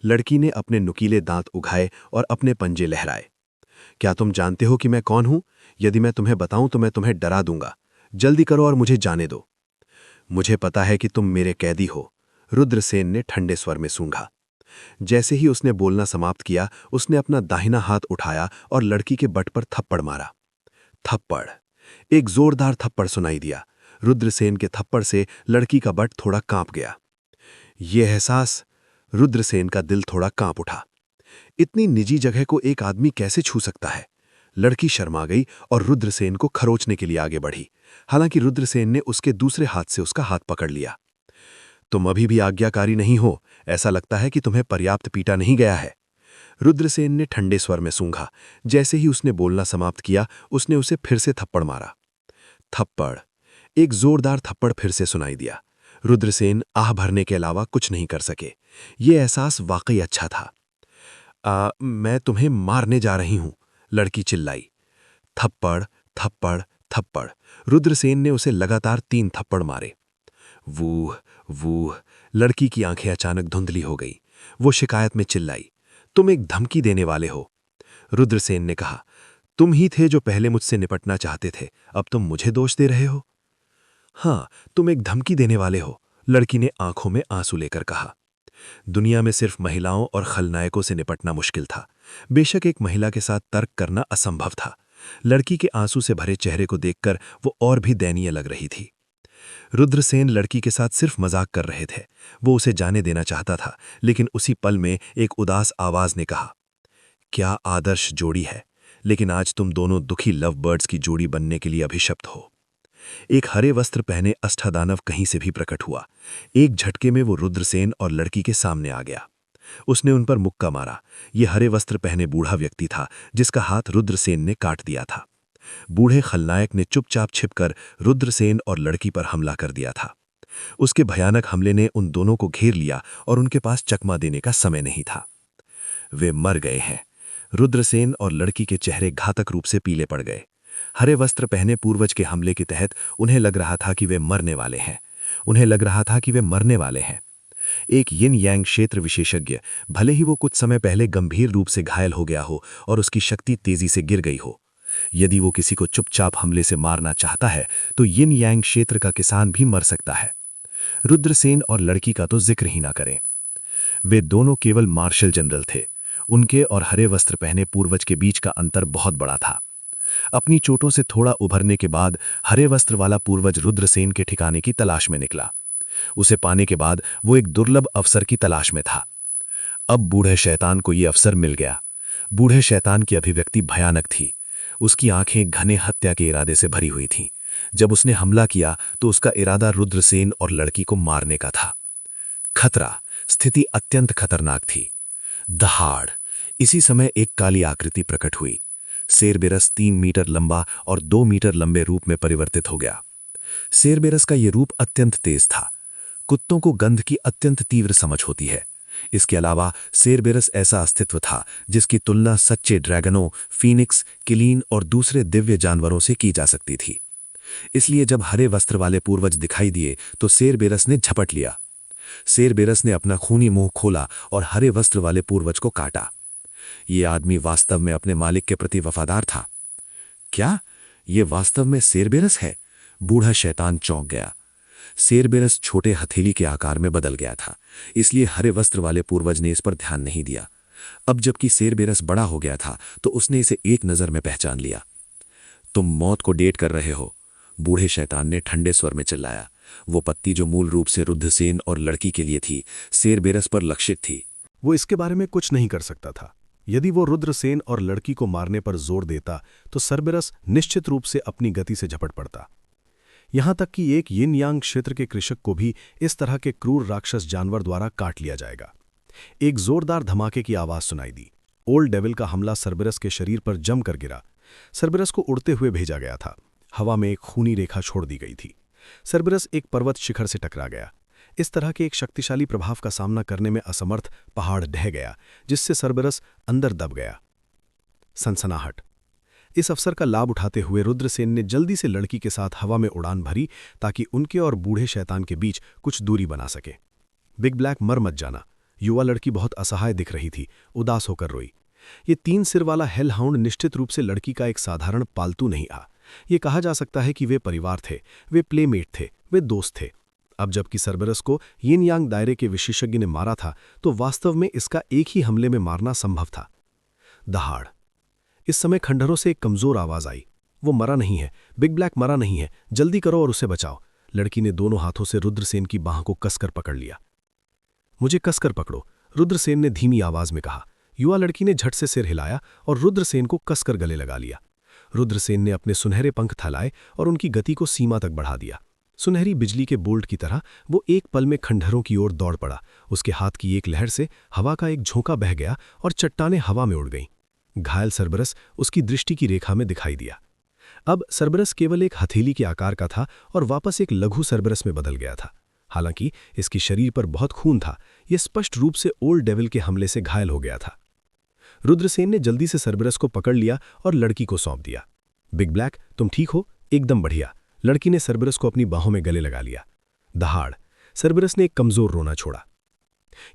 लड़की ने अपने नुकीले दांत उघाए और अपने पंजे लहराए। क्या तुम जानते हो कि मैं कौन हूं? यदि मैं तुम्हें बताऊं तो मैं तुम्हें डरा दूंगा। जल्दी करो और मुझे जाने दो। मुझे पता है कि तुम मेरे कैदी हो, रुद्रसेन ने ठंडे स्वर में सूंघा। जैसे ही उसने बोलना समाप्त किया, उसने अपना दाहिना हाथ उठाया और लड़की के बट पर थप्पड़ मारा। थप्पड़। एक जोरदार थप्पड़ सुनाई दिया। रुद्रसेन के थप्पड़ से लड़की का बट थोड़ा कांप गया। यह एहसास, रुद्रसेन का दिल थोड़ा कांप उठा। इतनी निजी जगह को एक आदमी कैसे छू सकता है? लड़की शर्मा गई और रुद्रसेन को खरोचने के लिए आगे बढ़ी। हालांकि रुद्रसेन ने उसके दूसरे हाथ से उसका हाथ पकड़ लिया। तुम अभी भी आज्ञाकारी नहीं हो, ऐसा लगता है कि तुम्हें पर्याप्त पीटा नहीं गया है। रुद्रसेन ने ठंडे स्वर में सूंघा। जैसे ही उसने बोलना समाप्त किया, उसने उसे फिर से थप्पड़ मारा। थप्पड़, एक जोरदार थप्पड़ फिर से सुनाई दिया। रुद्रसेन आह भरने के अलावा कुछ नहीं कर सके। ये एहसास वाकई अच्छा था। मैं तुम्हें मारने जा रही हूं, लड़की चिल्लाई। थप्पड़, थप्पड़, थप्पड़। रुद्रसेन ने उसे लगातार 3 थप्पड़ मारे। वूह, वूह। लड़की की आंखें अचानक धुंधली हो गई। वो शिकायत में चिल्लाई, तुम एक धमकी देने वाले हो। रुद्रसेन ने कहा, तुम ही थे जो पहले मुझसे निपटना चाहते थे, अब तुम मुझे दोष दे रहे हो। हाँ, तुम एक धमकी देने वाले हो, लड़की ने आंखों में आंसू लेकर कहा। दुनिया में सिर्फ महिलाओं और खलनायकों से निपटना मुश्किल था। बेशक एक महिला के साथ तर्क करना असंभव था। लड़की के आंसू से भरे चेहरे को देखकर वो और भी दयनीय लग रही थी। रुद्रसेन लड़की के साथ सिर्फ मजाक कर रहे थे। वो उसे जाने देना चाहता था, लेकिन उसी पल में एक उदास आवाज ने कहा, क्या आदर्श जोड़ी है, लेकिन आज तुम दोनों दुखी लव बर्ड्स की जोड़ी बनने के लिए अभिशप्त हो। एक हरे वस्त्र पहने अष्टादानव कहीं से भी प्रकट हुआ। एक झटके में वो रुद्रसेन और लड़की के सामने आ गया। उसने उन पर मुक्का मारा। ये हरे वस्त्र पहने बूढ़ा व्यक्ति था, जिसका हाथ रुद्रसेन ने काट दिया था। बूढ़े खलनायक ने चुपचाप छिपकर रुद्रसेन और लड़की पर हमला कर दिया था। उसके भयानक हमले ने उन दोनों को घेर लिया और उनके पास चकमा देने का समय नहीं था। वे मर गए हैं। रुद्रसेन और लड़की के चेहरे घातक रूप से पीले पड़ गए। हरे वस्त्र पहने पूर्वज के हमले के तहत उन्हें लग रहा था कि वे मरने वाले हैं। उन्हें लग रहा था कि वे मरने वाले हैं। एक यिन यांग क्षेत्र विशेषज्ञ, भले ही वो कुछ समय पहले गंभीर रूप से घायल हो गया हो और उसकी शक्ति तेजी से गिर गई हो, यदि वो किसी को चुपचाप हमले से मारना चाहता है तो यिन यांग क्षेत्र का किसान भी मर सकता है। रुद्रसेन और लड़की का तो जिक्र ही ना करें। वे दोनों केवल मार्शल जनरल थे। उनके और हरे वस्त्र पहने पूर्वज के बीच का अंतर बहुत बड़ा था। अपनी चोटों से थोड़ा उभरने के बाद हरे वस्त्र वाला पूर्वज रुद्रसेन के ठिकाने की तलाश में निकला। उसे पाने के बाद वो एक दुर्लभ अवसर की तलाश में था। अब बूढ़े शैतान को ये अवसर मिल गया। बूढ़े शैतान की अभिव्यक्ति भयानक थी। उसकी आंखें घने हत्या के इरादे से भरी हुई थीं। जब उसने हमला किया तो उसका इरादा रुद्रसेन और लड़की को मारने का था। खतरा, स्थिति अत्यंत खतरनाक थी। दहाड़, इसी समय एक काली आकृति प्रकट हुई। सेरबेरस 3 मीटर लंबा और 2 मीटर लंबे रूप में परिवर्तित हो गया। सेरबेरस का यह रूप अत्यंत तेज था। कुत्तों को गंध की अत्यंत तीव्र समझ होती है। इसके अलावा सेरबेरस ऐसा अस्तित्व था जिसकी तुलना सच्चे ड्रैगनों, फीनिक्स, किलीन और दूसरे दिव्य जानवरों से की जा सकती थी। इसलिए जब हरे वस्त्र वाले पूर्वज दिखाई दिए तो सेरबेरस ने झपट लिया। सेरबेरस ने अपना खूनी मुंह खोला और हरे वस्त्र वाले पूर्वज को काटा। ये आदमी वास्तव में अपने मालिक के प्रति वफादार था। क्या ये वास्तव में सेरबेरस है? बूढ़ा शैतान चौंक गया। सेरबेरस छोटे हथेली के आकार में बदल गया था, इसलिए हरे वस्त्र वाले पूर्वज ने इस पर ध्यान नहीं दिया। अब जबकि सेरबेरस बड़ा हो गया था तो उसने इसे एक नज़र में पहचान लिया। तुम मौत को डेट कर रहे हो, बूढ़े शैतान ने ठंडे स्वर में चिल्लाया। वो पत्ती जो मूल रूप से रुद्रसेन और लड़की के लिए थी, सेरबेरस पर लक्षित थी। वो इसके बारे में कुछ नहीं कर सकता था। यदि वो रुद्रसेन और लड़की को मारने पर जोर देता तो सेरबेरस निश्चित रूप से अपनी गति से झपट पड़ता। यहां तक कि एक यिन यांग क्षेत्र के कृषक को भी इस तरह के क्रूर राक्षस जानवर द्वारा काट लिया जाएगा। एक जोरदार धमाके की आवाज सुनाई दी। ओल्ड डेविल का हमला सेरबेरस के शरीर पर जमकर गिरा। सेरबेरस को उड़ते हुए भेजा गया था। हवा में एक खूनी रेखा छोड़ दी गई थी। सेरबेरस एक पर्वत शिखर से टकरा गया। इस तरह के एक शक्तिशाली प्रभाव का सामना करने में असमर्थ पहाड़ ढह गया, जिससे सेरबेरस अंदर दब गया। सनसनाहट। इस अवसर का लाभ उठाते हुए रुद्रसेन ने जल्दी से लड़की के साथ हवा में उड़ान भरी ताकि उनके और बूढ़े शैतान के बीच कुछ दूरी बना सके। बिग ब्लैक मर मत जाना। युवा लड़की बहुत असहाय दिख रही थी, उदास होकर रोई। ये 3 सिर वाला हेल हाउंड निश्चित रूप से लड़की का एक साधारण पालतू नहीं था। ये कहा जा सकता है कि वे परिवार थे, वे प्लेमेट थे, वे दोस्त थे। अब जबकि सेरबेरस को यिन यांग दायरे के विशेषज्ञ ने मारा था तो वास्तव में इसका एक ही हमले में मारना संभव था। दहाड़। इस समय खंडहरों से एक कमजोर आवाज आई। वो मरा नहीं है, बिग ब्लैक मरा नहीं है, जल्दी करो और उसे बचाओ। लड़की ने दोनों हाथों से रुद्रसेन की बाह को कसकर पकड़ लिया। मुझे कसकर पकड़ो, रुद्रसेन ने धीमी आवाज में कहा। युवा लड़की ने झट से सिर हिलाया और रुद्रसेन को कसकर गले लगा लिया। रुद्रसेन ने अपने सुनहरे पंख थलाए और उनकी गति को सीमा तक बढ़ा दिया। सुनहरी बिजली के बोल्ट की तरह वो एक पल में खंडहरों की ओर दौड़ पड़ा। उसके हाथ की एक लहर से हवा का एक झोंका बह गया और चट्टानें हवा में उड़ गईं। घायल सरबरस उसकी दृष्टि की रेखा में दिखाई दिया। अब सरबरस केवल एक हथेली के आकार का था और वापस एक लघु सरबरस में बदल गया था। हालांकि इसकी शरीर पर बहुत खून था, यह स्पष्ट रूप से ओल्ड डेविल के हमले से घायल हो गया था। रुद्रसेन ने जल्दी से सरबरस को पकड़ लिया और लड़की को सौंप दिया। बिग ब्लैक, तुम ठीक हो? एकदम बढ़िया। लड़की ने सरबरस को अपनी बाहों में गले लगा लिया। दहाड़, सरबरस ने एक कमजोर रोना छोड़ा।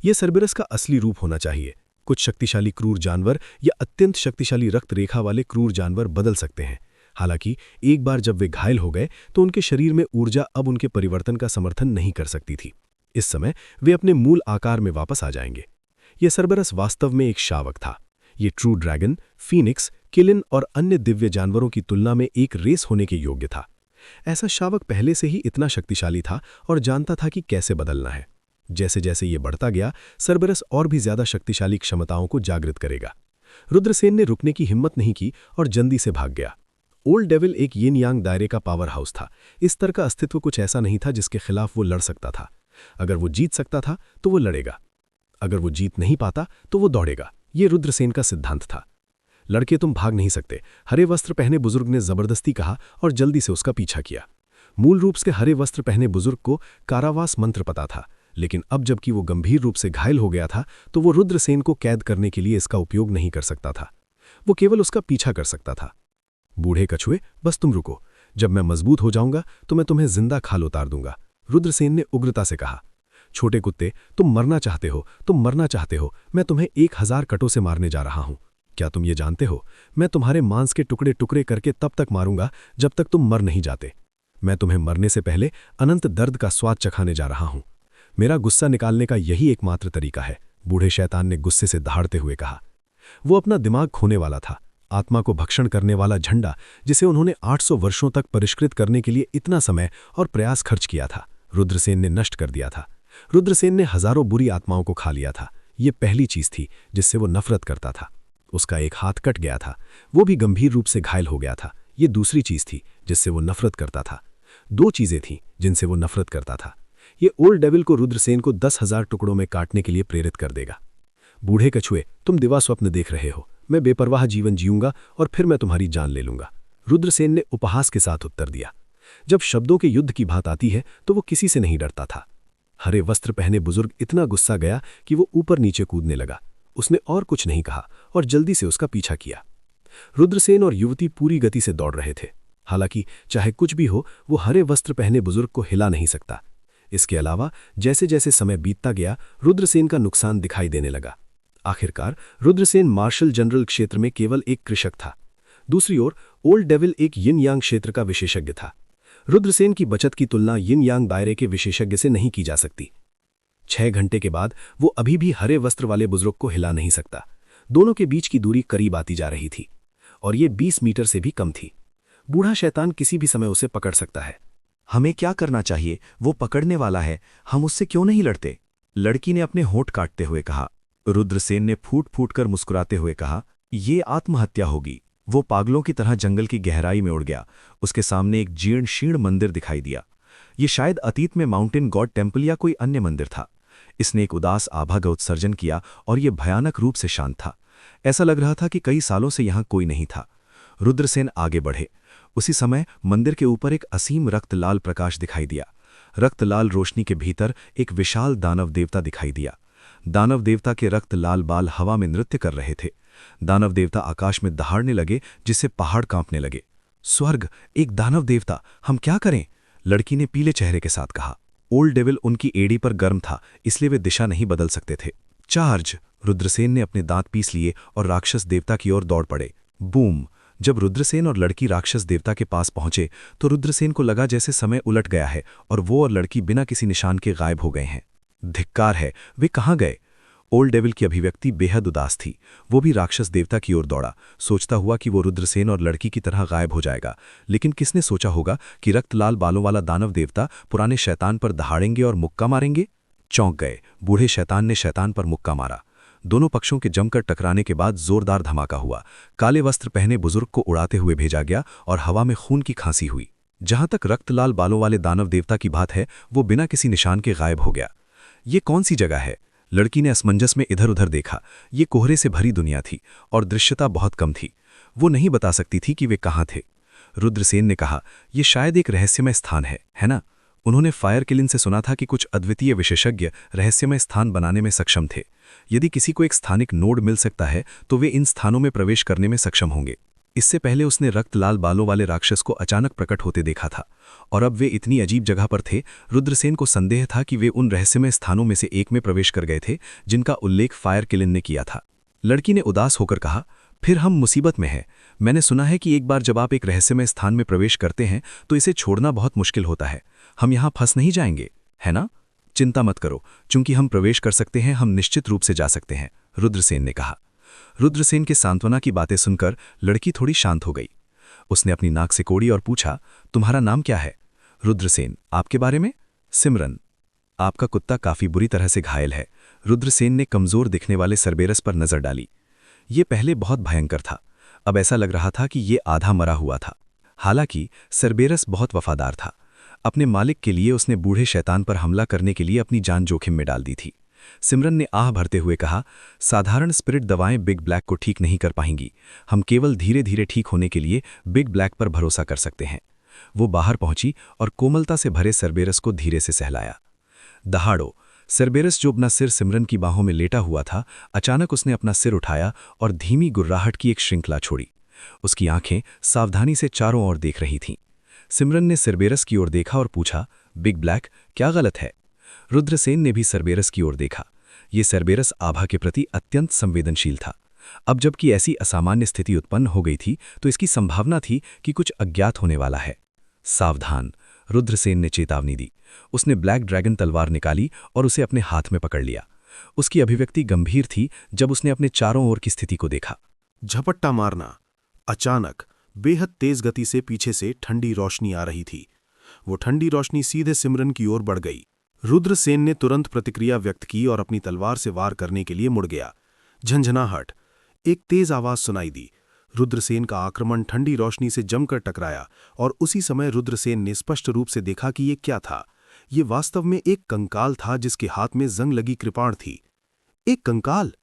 यह सरबरस का असली रूप होना चाहिए। कुछ शक्तिशाली क्रूर जानवर या अत्यंत शक्तिशाली रक्त रेखा वाले क्रूर जानवर बदल सकते हैं। हालांकि एक बार जब वे घायल हो गए तो उनके शरीर में ऊर्जा अब उनके परिवर्तन का समर्थन नहीं कर सकती थी। इस समय वे अपने मूल आकार में वापस आ जाएंगे। यह सरबरस वास्तव में एक शावक था। ये ट्रू ड्रैगन, फीनिक्स, किलिन और अन्य दिव्य जानवरों की तुलना में एक रेस होने के योग्य था। ऐसा शावक पहले से ही इतना शक्तिशाली था और जानता था कि कैसे बदलना है। जैसे जैसे ये बढ़ता गया, सरबरस और भी ज्यादा शक्तिशाली क्षमताओं को जागृत करेगा। रुद्रसेन ने रुकने की हिम्मत नहीं की और जल्दी से भाग गया। ओल्ड डेविल एक यिन यांग दायरे का पावर हाउस था। इस स्तर का अस्तित्व कुछ ऐसा नहीं था जिसके खिलाफ वो लड़ सकता था। अगर वो जीत सकता था तो वो लड़ेगा, अगर वो जीत नहीं पाता तो वो दौड़ेगा। ये रुद्रसेन का सिद्धांत था। लड़के, तुम भाग नहीं सकते, हरे वस्त्र पहने बुजुर्ग ने जबरदस्ती कहा और जल्दी से उसका पीछा किया। मूल रूप से हरे वस्त्र पहने बुजुर्ग को कारावास मंत्र पता था, लेकिन अब जबकि वो गंभीर रूप से घायल हो गया था तो वो रुद्रसेन को कैद करने के लिए इसका उपयोग नहीं कर सकता था। वो केवल उसका पीछा कर सकता था। बूढ़े कछुए, बस तुम रुको। जब मैं मजबूत हो जाऊंगा तो मैं तुम्हें जिंदा खाल उतार दूंगा, रुद्रसेन ने उग्रता से कहा। छोटे कुत्ते, तुम मरना चाहते हो, तुम मरना चाहते हो। मैं तुम्हें 1000 कटों से मारने जा रहा हूं। क्या तुम ये जानते हो, मैं तुम्हारे मांस के टुकड़े टुकड़े करके तब तक मारूंगा जब तक तुम मर नहीं जाते। मैं तुम्हें मरने से पहले अनंत दर्द का स्वाद चखाने जा रहा हूं। मेरा गुस्सा निकालने का यही एकमात्र तरीका है, बूढ़े शैतान ने गुस्से से दहाड़ते हुए कहा। वो अपना दिमाग खोने वाला था। आत्मा को भक्षण करने वाला झंडा, जिसे उन्होंने 800 वर्षों तक परिष्कृत करने के लिए इतना समय और प्रयास खर्च किया था, रुद्रसेन ने नष्ट कर दिया था। रुद्रसेन ने हजारों बुरी आत्माओं को खा लिया था। ये पहली चीज थी जिससे वो नफरत करता था। उसका एक हाथ कट गया था, वो भी गंभीर रूप से घायल हो गया था। ये दूसरी चीज थी जिससे वो नफरत करता था। 2 चीजें थीं जिनसे वो नफरत करता था। ये ओल्ड डेविल को रुद्रसेन को 10,000 टुकड़ों में काटने के लिए प्रेरित कर देगा। बूढ़े कछुए, तुम दिवा स्वप्न देख रहे हो। मैं बेपरवाह जीवन जीऊंगा और फिर मैं तुम्हारी जान ले लूंगा, रुद्रसेन ने उपहास के साथ उत्तर दिया। जब शब्दों के युद्ध की बात आती है तो वो किसी से नहीं डरता था। हरे वस्त्र पहने बुजुर्ग इतना गुस्सा गया कि वो ऊपर नीचे कूदने लगा। उसने और कुछ नहीं कहा और जल्दी से उसका पीछा किया। रुद्रसेन और युवती पूरी गति से दौड़ रहे थे। हालांकि चाहे कुछ भी हो, वो हरे वस्त्र पहने बुजुर्ग को हिला नहीं सकता। इसके अलावा जैसे जैसे समय बीतता गया, रुद्रसेन का नुकसान दिखाई देने लगा। आखिरकार रुद्रसेन मार्शल जनरल क्षेत्र में केवल एक कृषक था। दूसरी ओर ओल्ड डेविल एक यिन यांग क्षेत्र का विशेषज्ञ था। रुद्रसेन की बचत की तुलना यिन यांग दायरे के विशेषज्ञ से नहीं की जा सकती। 6 घंटे के बाद वो अभी भी हरे वस्त्र वाले बुजुर्ग को हिला नहीं सकता। दोनों के बीच की दूरी करीब आती जा रही थी और ये 20 मीटर से भी कम थी। बूढ़ा शैतान किसी भी समय उसे पकड़ सकता है। हमें क्या करना चाहिए? वो पकड़ने वाला है, हम उससे क्यों नहीं लड़ते? लड़की ने अपने होंठ काटते हुए कहा। रुद्रसेन ने फूट फूट कर मुस्कुराते हुए कहा, ये आत्महत्या होगी। वो पागलों की तरह जंगल की गहराई में उड़ गया। उसके सामने एक जीर्ण शीर्ण मंदिर दिखाई दिया। ये शायद अतीत में माउंटेन गॉड टेम्पल या कोई अन्य मंदिर था। इसने एक उदास आभा का उत्सर्जन किया और यह भयानक रूप से शांत था। ऐसा लग रहा था कि कई सालों से यहां कोई नहीं था। रुद्रसेन आगे बढ़े। उसी समय मंदिर के ऊपर एक असीम रक्तलाल प्रकाश दिखाई दिया। रक्तलाल रोशनी के भीतर एक विशाल दानव देवता दिखाई दिया। दानव देवता के रक्तलाल बाल हवा में नृत्य कर रहे थे। दानव देवता आकाश में दहाड़ने लगे, जिससे पहाड़ कांपने लगे। स्वर्ग, एक दानव देवता, हम क्या करें? लड़की ने पीले चेहरे के साथ कहा। ओल्ड डेविल उनकी एड़ी पर गर्म था, इसलिए वे दिशा नहीं बदल सकते थे। चार्ज! रुद्रसेन ने अपने दांत पीस लिए और राक्षस देवता की ओर दौड़ पड़े। बूम! जब रुद्रसेन और लड़की राक्षस देवता के पास पहुंचे तो रुद्रसेन को लगा जैसे समय उलट गया है और वो और लड़की बिना किसी निशान के गायब हो गए हैं। धिक्कार है, वे कहाँ गए? ओल्ड डेविल की अभिव्यक्ति बेहद उदास थी। वो भी राक्षस देवता की ओर दौड़ा, सोचता हुआ कि वो रुद्रसेन और लड़की की तरह गायब हो जाएगा। लेकिन किसने सोचा होगा कि रक्तलाल बालों वाला दानव देवता पुराने शैतान पर दहाड़ेंगे और मुक्का मारेंगे? चौंक गए। बूढ़े शैतान ने शैतान पर मुक्का मारा। दोनों पक्षों के जमकर टकराने के बाद जोरदार धमाका हुआ। काले वस्त्र पहने बुजुर्ग को उड़ाते हुए भेजा गया और हवा में खून की खांसी हुई। जहां तक रक्त लाल बालों वाले दानव देवता की बात है, वो बिना किसी निशान के गायब हो गया। ये कौन सी जगह है? लड़की ने असमंजस में इधर उधर देखा। ये कोहरे से भरी दुनिया थी और दृश्यता बहुत कम थी। वो नहीं बता सकती थी कि वे कहाँ थे। रुद्रसेन ने कहा, यह शायद एक रहस्यमय स्थान है ना? उन्होंने फायर किलिन से सुना था कि कुछ अद्वितीय विशेषज्ञ रहस्यमय स्थान बनाने में सक्षम थे। यदि किसी को एक स्थानिक नोड मिल सकता है तो वे इन स्थानों में प्रवेश करने में सक्षम होंगे। इससे पहले उसने रक्त लाल बालों वाले राक्षस को अचानक प्रकट होते देखा था, और अब वे इतनी अजीब जगह पर थे। रुद्रसेन को संदेह था कि वे उन रहस्यमय स्थानों में से एक में प्रवेश कर गए थे जिनका उल्लेख फायर किलिन ने किया था। लड़की ने उदास होकर कहा, फिर हम मुसीबत में हैं। मैंने सुना है कि एक बार जब आप एक रहस्यमय स्थान में प्रवेश करते हैं तो इसे छोड़ना बहुत मुश्किल होता है। हम यहाँ फंस नहीं जाएंगे, है ना? चिंता मत करो, चूंकि हम प्रवेश कर सकते हैं, हम निश्चित रूप से जा सकते हैं, रुद्रसेन ने कहा। रुद्रसेन के सांत्वना की बातें सुनकर लड़की थोड़ी शांत हो गई। उसने अपनी नाक से कोड़ी और पूछा, तुम्हारा नाम क्या है? रुद्रसेन। आपके बारे में? सिमरन। आपका कुत्ता काफी बुरी तरह से घायल है। रुद्रसेन ने कमजोर दिखने वाले सरबेरस पर नजर डाली। ये पहले बहुत भयंकर था, अब ऐसा लग रहा था कि ये आधा मरा हुआ था। हालांकि सरबेरस बहुत वफादार था। अपने मालिक के लिए उसने बूढ़े शैतान पर हमला करने के लिए अपनी जान जोखिम में डाल दी थी। सिमरन ने आह भरते हुए कहा, साधारण स्पिरिट दवाएं बिग ब्लैक को ठीक नहीं कर पाएंगी। हम केवल धीरे धीरे ठीक होने के लिए बिग ब्लैक पर भरोसा कर सकते हैं। वो बाहर पहुंची और कोमलता से भरे सरबेरस को धीरे से सहलाया। दहाड़ो, सरबेरस जो अपना सिर सिमरन की बाहों में लेटा हुआ था, अचानक उसने अपना सिर उठाया और धीमी गुर्राहट की एक श्रृंखला छोड़ी। उसकी आंखें सावधानी से चारों ओर देख रही थीं। सिमरन ने सरबेरस की ओर देखा और पूछा, बिग ब्लैक, क्या गलत है? रुद्रसेन ने भी सरबेरस की ओर देखा। ये सरबेरस आभा के प्रति अत्यंत संवेदनशील था। अब जबकि ऐसी असामान्य स्थिति उत्पन्न हो गई थी तो इसकी संभावना थी कि कुछ अज्ञात होने वाला है। सावधान, रुद्रसेन ने चेतावनी दी। उसने ब्लैक ड्रैगन तलवार निकाली और उसे अपने हाथ में पकड़ लिया। उसकी अभिव्यक्ति गंभीर थी जब उसने अपने चारों ओर की स्थिति को देखा। झपट्टा मारना। अचानक बेहद तेज गति से पीछे से ठंडी रोशनी आ रही थी। वो ठंडी रोशनी सीधे सिमरन की ओर बढ़ गई। रुद्रसेन ने तुरंत प्रतिक्रिया व्यक्त की और अपनी तलवार से वार करने के लिए मुड़ गया। झंझनाहट, एक तेज आवाज सुनाई दी। रुद्रसेन का आक्रमण ठंडी रोशनी से जमकर टकराया और उसी समय रुद्रसेन ने स्पष्ट रूप से देखा कि ये क्या था। ये वास्तव में एक कंकाल था जिसके हाथ में जंग लगी कृपाण थी। एक कंकाल!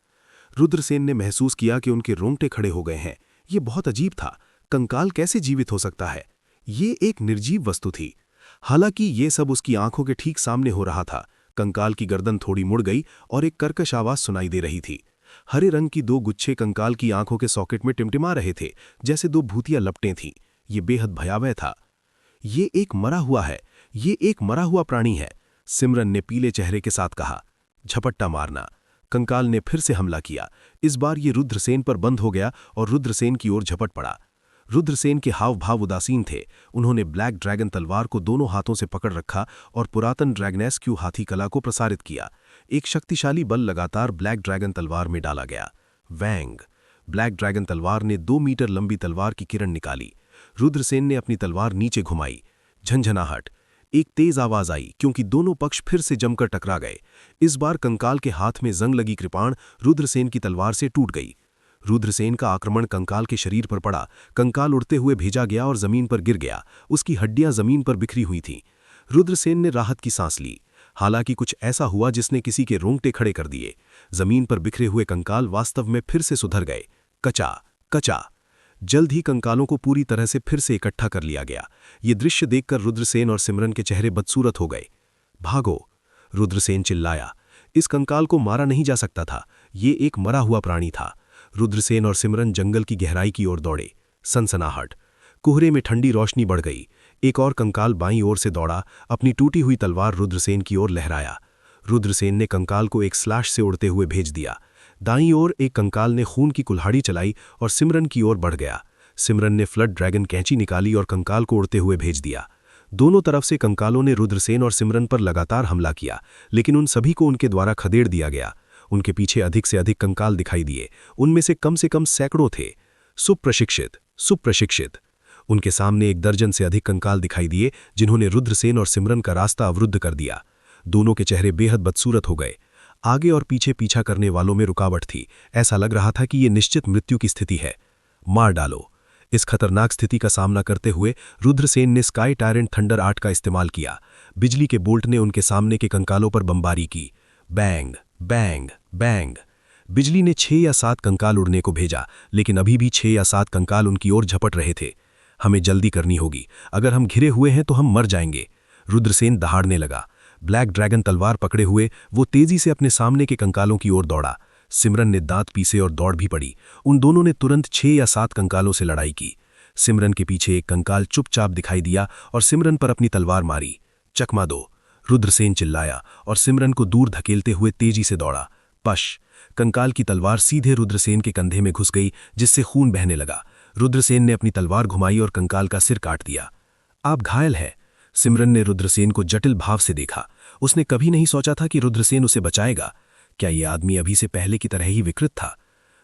रुद्रसेन ने महसूस किया कि उनके रोंगटे खड़े हो गए हैं। ये बहुत अजीब था। कंकाल कैसे जीवित हो सकता है? ये एक निर्जीव वस्तु थी। हालांकि ये सब उसकी आंखों के ठीक सामने हो रहा था। कंकाल की गर्दन थोड़ी मुड़ गई और एक कर्कश आवाज सुनाई दे रही थी। हरे रंग की दो गुच्छे कंकाल की आंखों के सॉकेट में टिमटिमा रहे थे, जैसे दो भूतिया लपटें थीं। ये बेहद भयावह था। ये एक मरा हुआ है, ये एक मरा हुआ प्राणी है, सिमरन ने पीले चेहरे के साथ कहा। झपट्टा मारना। कंकाल ने फिर से हमला किया। इस बार ये रुद्रसेन पर बंद हो गया और रुद्रसेन की ओर झपट पड़ा। रुद्रसेन के हाव भाव उदासीन थे। उन्होंने ब्लैक ड्रैगन तलवार को दोनों हाथों से पकड़ रखा और पुरातन ड्रैगनेस्क्यू हाथी कला को प्रसारित किया। एक शक्तिशाली बल लगातार ब्लैक ड्रैगन तलवार में डाला गया। वैंग! ब्लैक ड्रैगन तलवार ने 2 मीटर लंबी तलवार की किरण निकाली। रुद्रसेन ने अपनी तलवार नीचे घुमाई। झंझनाहट, एक तेज आवाज आई क्योंकि दोनों पक्ष फिर से जमकर टकरा गए। इस बार कंकाल के हाथ में जंग लगी कृपाण रुद्रसेन की तलवार से टूट गई। रुद्रसेन का आक्रमण कंकाल के शरीर पर पड़ा। कंकाल उड़ते हुए भेजा गया और जमीन पर गिर गया। उसकी हड्डियां जमीन पर बिखरी हुई थीं। रुद्रसेन ने राहत की सांस ली। हालांकि कुछ ऐसा हुआ जिसने किसी के रोंगटे खड़े कर दिए। जमीन पर बिखरे हुए कंकाल वास्तव में फिर से सुधर गए। कचा कचा। जल्द ही कंकालों को पूरी तरह से फिर से इकट्ठा कर लिया गया। ये दृश्य देखकर रुद्रसेन और सिमरन के चेहरे बदसूरत हो गए। भागो! रुद्रसेन चिल्लाया। इस कंकाल को मारा नहीं जा सकता था। ये एक मरा हुआ प्राणी था। रुद्रसेन और सिमरन जंगल की गहराई की ओर दौड़े। सनसनाहट। कोहरे में ठंडी रोशनी बढ़ गई। एक और कंकाल बाईं ओर से दौड़ा। अपनी टूटी हुई तलवार रुद्रसेन की ओर लहराया। रुद्रसेन ने कंकाल को एक स्लैश से उड़ते हुए भेज दिया। दाईं ओर एक कंकाल ने खून की कुल्हाड़ी चलाई और सिमरन की ओर बढ़ गया। सिमरन ने फ्लड ड्रैगन कैंची निकाली और कंकाल को उड़ते हुए भेज दिया। दोनों तरफ से कंकालों ने रुद्रसेन और सिमरन पर लगातार हमला किया, लेकिन उन सभी को उनके द्वारा खदेड़ दिया गया। उनके पीछे अधिक से अधिक कंकाल दिखाई दिए। उनमें से कम सैकड़ों थे। सुप्रशिक्षित, सुप्रशिक्षित। उनके सामने 1 दर्जन से अधिक कंकाल दिखाई दिए जिन्होंने रुद्रसेन और सिमरन का रास्ता अवरुद्ध कर दिया। दोनों के चेहरे बेहद बदसूरत हो गए। आगे और पीछे पीछा करने वालों में रुकावट थी। ऐसा लग रहा था कि ये निश्चित मृत्यु की स्थिति है। मार डालो! इस खतरनाक स्थिति का सामना करते हुए रुद्रसेन ने स्काई टायरेंट थंडर 8 का इस्तेमाल किया। बिजली के बोल्ट ने उनके सामने के कंकालों पर बमबारी की। Bang bang bang. बिजली ने 6 या 7 कंकाल उड़ने को भेजा, लेकिन अभी भी 6 या 7 कंकाल उनकी ओर झपट रहे थे। हमें जल्दी करनी होगी, अगर हम घिरे हुए हैं तो हम मर जाएंगे। रुद्रसेन दहाड़ने लगा। ब्लैक ड्रैगन तलवार पकड़े हुए वो तेजी से अपने सामने के कंकालों की ओर दौड़ा। सिमरन ने दांत पीसे और दौड़ भी पड़ी। उन दोनों ने तुरंत 6 या 7 कंकालों से लड़ाई की। सिमरन के पीछे एक कंकाल चुपचाप दिखाई दिया और सिमरन पर अपनी तलवार मारी। चकमा दो, रुद्रसेन चिल्लाया और सिमरन को दूर धकेलते हुए तेजी से दौड़ा। पश! कंकाल की तलवार सीधे रुद्रसेन के कंधे में घुस गई, जिससे खून बहने लगा। रुद्रसेन ने अपनी तलवार घुमाई और कंकाल का सिर काट दिया। आप घायल है। सिमरन ने रुद्रसेन को जटिल भाव से देखा। उसने कभी नहीं सोचा था कि रुद्रसेन उसे बचाएगा। क्या ये आदमी अभी से पहले की तरह ही विकृत था?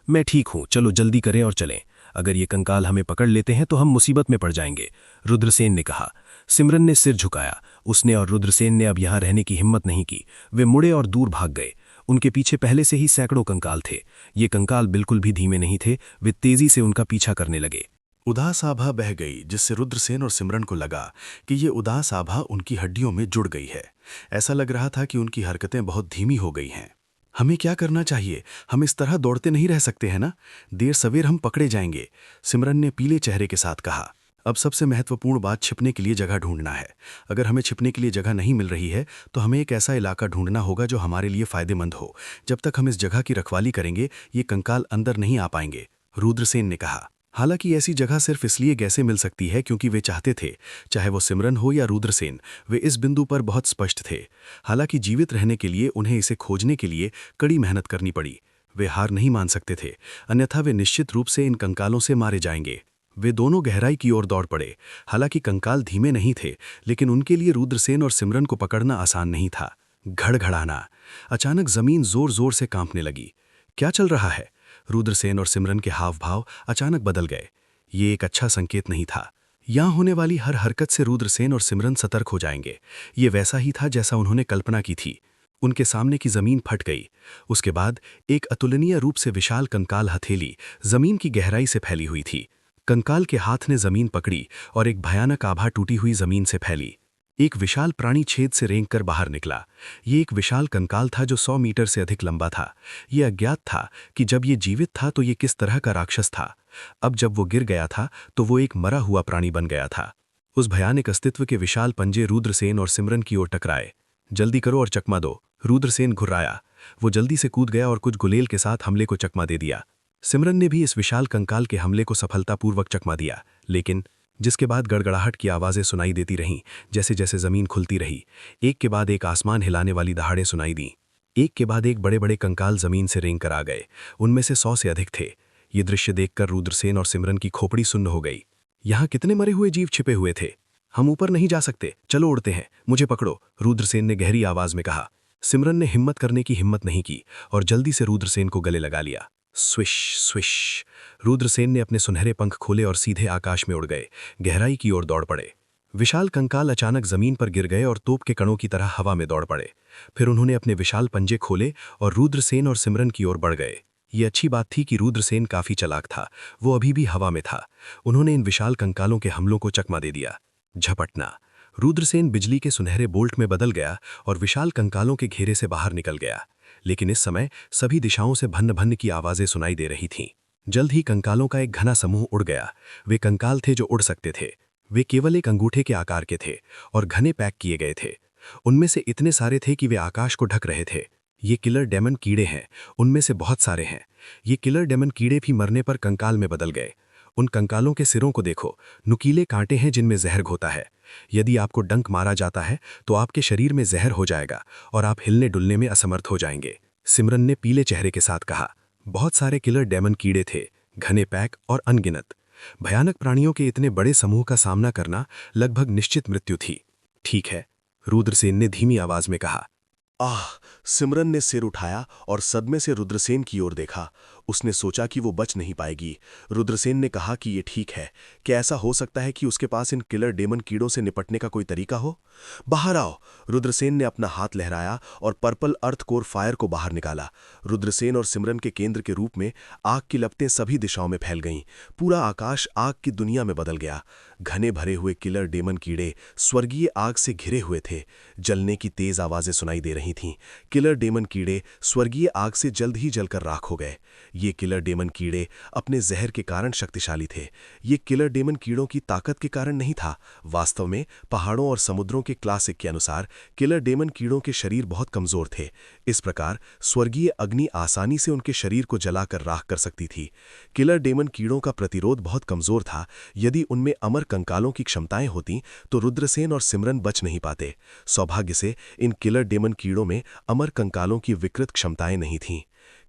मैं ठीक हूं, चलो जल्दी करें और चलें। अगर ये कंकाल हमें पकड़ लेते हैं तो हम मुसीबत में पड़ जाएंगे, रुद्रसेन ने कहा। सिमरन ने सिर झुकाया। उसने और रुद्रसेन ने अब यहां रहने की हिम्मत नहीं की। वे मुड़े और दूर भाग गए। उनके पीछे पहले से ही सैकड़ों कंकाल थे। ये कंकाल बिल्कुल भी धीमे नहीं थे। वे तेजी से उनका पीछा करने लगे। उदास आभा बह गई, जिससे रुद्रसेन और सिमरन को लगा कि ये उदास आभा उनकी हड्डियों में जुड़ गई है। ऐसा लग रहा था कि उनकी हरकतें बहुत धीमी हो गई हैं। हमें क्या करना चाहिए? हम इस तरह दौड़ते नहीं रह सकते हैं ना? देर सवेर हम पकड़े जाएंगे, सिमरन ने पीले चेहरे के साथ कहा। अब सबसे महत्वपूर्ण बात छिपने के लिए जगह ढूंढना है। अगर हमें छिपने के लिए जगह नहीं मिल रही है तो हमें एक ऐसा इलाका ढूंढना होगा जो हमारे लिए फायदेमंद हो। जब तक हम इस जगह की रखवाली करेंगे ये कंकाल अंदर नहीं आ पाएंगे, रुद्रसेन ने कहा। हालांकि ऐसी जगह सिर्फ इसलिए कैसे मिल सकती है क्योंकि वे चाहते थे, चाहे वो सिमरन हो या रुद्रसेन, वे इस बिंदु पर बहुत स्पष्ट थे। हालांकि जीवित रहने के लिए उन्हें इसे खोजने के लिए कड़ी मेहनत करनी पड़ी। वे हार नहीं मान सकते थे, अन्यथा वे निश्चित रूप से इन कंकालों से मारे जाएंगे। वे दोनों गहराई की ओर दौड़ पड़े। हालांकि कंकाल धीमे नहीं थे, लेकिन उनके लिए रुद्रसेन और सिमरन को पकड़ना आसान नहीं था। घड़घड़ाना। अचानक जमीन जोर जोर से कांपने लगी। क्या चल रहा है? रुद्रसेन और सिमरन के हाव भाव अचानक बदल गए। ये एक अच्छा संकेत नहीं था। यहां होने वाली हर हरकत से रुद्रसेन और सिमरन सतर्क हो जाएंगे। ये वैसा ही था जैसा उन्होंने कल्पना की थी। उनके सामने की जमीन फट गई। उसके बाद एक अतुलनीय रूप से विशाल कंकाल हथेली जमीन की गहराई से फैली हुई थी। कंकाल के हाथ ने जमीन पकड़ी और एक भयानक आभा टूटी हुई जमीन से फैली। एक विशाल प्राणी छेद से रेंगकर बाहर निकला। ये एक विशाल कंकाल था जो 100 मीटर से अधिक लंबा था। ये अज्ञात था कि जब ये जीवित था तो ये किस तरह का राक्षस था। अब जब वो गिर गया था तो वो एक मरा हुआ प्राणी बन गया था। उस भयानक अस्तित्व के विशाल पंजे रुद्रसेन और सिमरन की ओर टकराए। जल्दी करो और चकमा दो, रुद्रसेन घुर्राया। वो जल्दी से कूद गया और कुछ गुलेल के साथ हमले को चकमा दे दिया। सिमरन ने भी इस विशाल कंकाल के हमले को सफलतापूर्वक चकमा दिया, लेकिन जिसके बाद गड़गड़ाहट की आवाज़ें सुनाई देती रहीं। जैसे जैसे जमीन खुलती रही, एक के बाद एक आसमान हिलाने वाली दहाड़ें सुनाई दीं। एक के बाद एक बड़े बड़े कंकाल जमीन से रेंग कर आ गए। उनमें से 100 से अधिक थे। ये दृश्य देखकर रुद्रसेन और सिमरन की खोपड़ी सुन्न हो गई। यहाँ कितने मरे हुए जीव छिपे हुए थे? हम ऊपर नहीं जा सकते, चलो उड़ते हैं, मुझे पकड़ो, रुद्रसेन ने गहरी आवाज में कहा। सिमरन ने हिम्मत करने की हिम्मत नहीं की और जल्दी से रुद्रसेन को गले लगा लिया। Swish swish. रुद्रसेन ने अपने सुनहरे पंख खोले और सीधे आकाश में उड़ गए, गहराई की ओर दौड़ पड़े। विशाल कंकाल अचानक जमीन पर गिर गए और तोप के कणों की तरह हवा में दौड़ पड़े। फिर उन्होंने अपने विशाल पंजे खोले और रुद्रसेन और सिमरन की ओर बढ़ गए। ये अच्छी बात थी कि रुद्रसेन काफी चालाक था, वो अभी भी हवा में था। उन्होंने इन विशाल कंकालों के हमलों को चकमा दे दिया। झपटना। रुद्रसेन बिजली के सुनहरे बोल्ट में बदल गया और विशाल कंकालों के घेरे से बाहर निकल गया। लेकिन इस समय सभी दिशाओं से भन्न भन्न की आवाजें सुनाई दे रही थीं। जल्द ही कंकालों का एक घना समूह उड़ गया। वे कंकाल थे जो उड़ सकते थे। वे केवल एक अंगूठे के आकार के थे और घने पैक किए गए थे। उनमें से इतने सारे थे कि वे आकाश को ढक रहे थे। ये किलर डेमन कीड़े हैं, उनमें से बहुत सारे हैं। ये किलर डेमन कीड़े भी मरने पर कंकाल में बदल गए। उन कंकालों के सिरों को देखो, नुकीले कांटे हैं जिनमें जहर घोता है। यदि आपको डंक मारा जाता है तो आपके शरीर में जहर हो जाएगा और आप हिलने डुलने में असमर्थ हो जाएंगे, सिमरन ने पीले चेहरे के साथ कहा। बहुत सारे किलर डेमन कीड़े थे, घने पैक और अनगिनत। भयानक प्राणियों के इतने बड़े समूह का सामना करना लगभग निश्चित मृत्यु थी। ठीक है, रुद्रसेन ने धीमी आवाज में कहा। आह! सिमरन ने सिर उठाया और सदमे से रुद्रसेन की ओर देखा। उसने सोचा कि वो बच नहीं पाएगी। रुद्रसेन ने कहा कि ये ठीक है, क्या ऐसा हो सकता है कि उसके पास इन किलर डेमन कीड़ों से निपटने का कोई तरीका हो? बाहर आओ। रुद्रसेन ने अपना हाथ लहराया और पर्पल अर्थ कोर फायर को बाहर निकाला। रुद्रसेन और सिमरन के केंद्र के रूप में आग की लपटें सभी दिशाओं में फैल गईं। पूरा आकाश आग की दुनिया में बदल गया। घने भरे हुए किलर डेमन कीड़े स्वर्गीय आग से घिरे हुए थे। जलने की तेज आवाजें सुनाई दे रही थीं। किलर डेमन कीड़े स्वर्गीय आग से जल्द ही जलकर राख हो गए। ये किलर डेमन कीड़े अपने जहर के कारण शक्तिशाली थे। ये किलर डेमन कीड़ों की ताकत के कारण नहीं था। वास्तव में पहाड़ों और समुद्रों के क्लासिक के अनुसार किलर डेमन कीड़ों के शरीर बहुत कमजोर थे। इस प्रकार स्वर्गीय अग्नि आसानी से उनके शरीर को जलाकर राख कर सकती थी। किलर डेमन कीड़ों का प्रतिरोध बहुत कमजोर था। यदि उनमें अमर कंकालों की क्षमताएं होती तो रुद्रसेन और सिमरन बच नहीं पाते। सौभाग्य से इन किलर डेमन कीड़ों में अमर कंकालों की विकृत क्षमताएं नहीं थीं।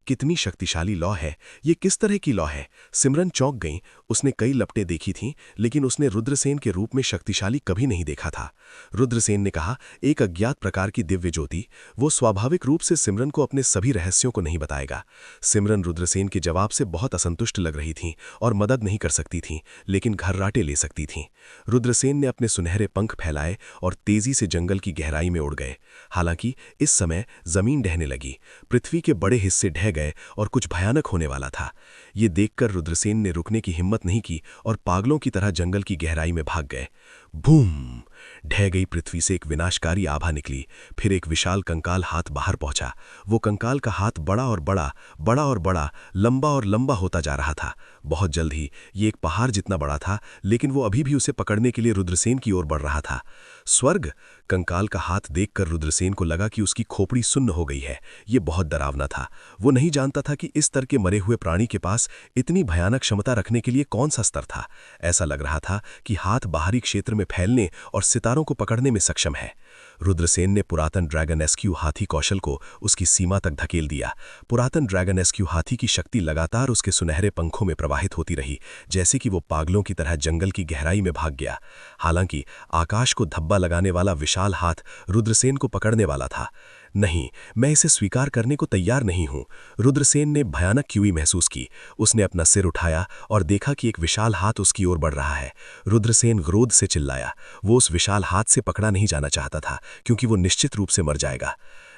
कितनी शक्तिशाली लौ है, ये किस तरह की लौ है? सिमरन चौंक गई। उसने कई लपटें देखी थीं, लेकिन उसने रुद्रसेन के रूप में शक्तिशाली कभी नहीं देखा था। रुद्रसेन ने कहा, एक अज्ञात प्रकार की दिव्य ज्योति। वो स्वाभाविक रूप से सिमरन को अपने सभी रहस्यों को नहीं बताएगा। सिमरन रुद्रसेन के जवाब से बहुत असंतुष्ट लग रही थीं और मदद नहीं कर सकती थीं, लेकिन घर्राटे ले सकती थीं। रुद्रसेन ने अपने सुनहरे पंख फैलाए और तेजी से जंगल की गहराई में उड़ गए। हालांकि इस समय जमीन ढहने लगी। पृथ्वी के बड़े हिस्से ढह गए और कुछ भयानक होने वाला था। ये देखकर रुद्रसेन ने रुकने की हिम्मत नहीं की और पागलों की तरह जंगल की गहराई में भाग गए। बूम! ढह गई पृथ्वी से एक विनाशकारी आभा निकली। फिर एक विशाल कंकाल हाथ बाहर पहुंचा। वो कंकाल का हाथ बड़ा और बड़ा, लंबा और लंबा होता जा रहा था। बहुत जल्द ही ये एक पहाड़ जितना बड़ा था, लेकिन वो अभी भी उसे पकड़ने के लिए रुद्रसेन की ओर बढ़ रहा था। स्वर्ग! कंकाल का हाथ देखकर रुद्रसेन को लगा कि उसकी खोपड़ी सुन्न हो गई है। ये बहुत डरावना था। वो नहीं जानता था कि इस तरह के मरे हुए प्राणी के पास इतनी भयानक क्षमता रखने के लिए कौन सा स्तर था। ऐसा लग रहा था कि हाथ बाहरी क्षेत्र में फैलने और सितारों को पकड़ने में सक्षम है। रुद्रसेन ने पुरातन ड्रैगन एस्क्यू हाथी कौशल को उसकी सीमा तक धकेल दिया। पुरातन ड्रैगन एस्क्यू हाथी की शक्ति लगातार उसके सुनहरे पंखों में प्रवाहित होती रही, जैसे कि वो पागलों की तरह जंगल की गहराई में भाग गया। हालांकि आकाश को धब्बा लगाने वाला विशाल हाथ रुद्रसेन को पकड़ने वाला था। नहीं, मैं इसे स्वीकार करने को तैयार नहीं हूं। रुद्रसेन ने भयानक क्यूई महसूस की। उसने अपना सिर उठाया और देखा कि एक विशाल हाथ उसकी ओर बढ़ रहा है। रुद्रसेन क्रोध से चिल्लाया। वो उस विशाल हाथ से पकड़ा नहीं जाना चाहता था, क्योंकि वो निश्चित रूप से मर जाएगा।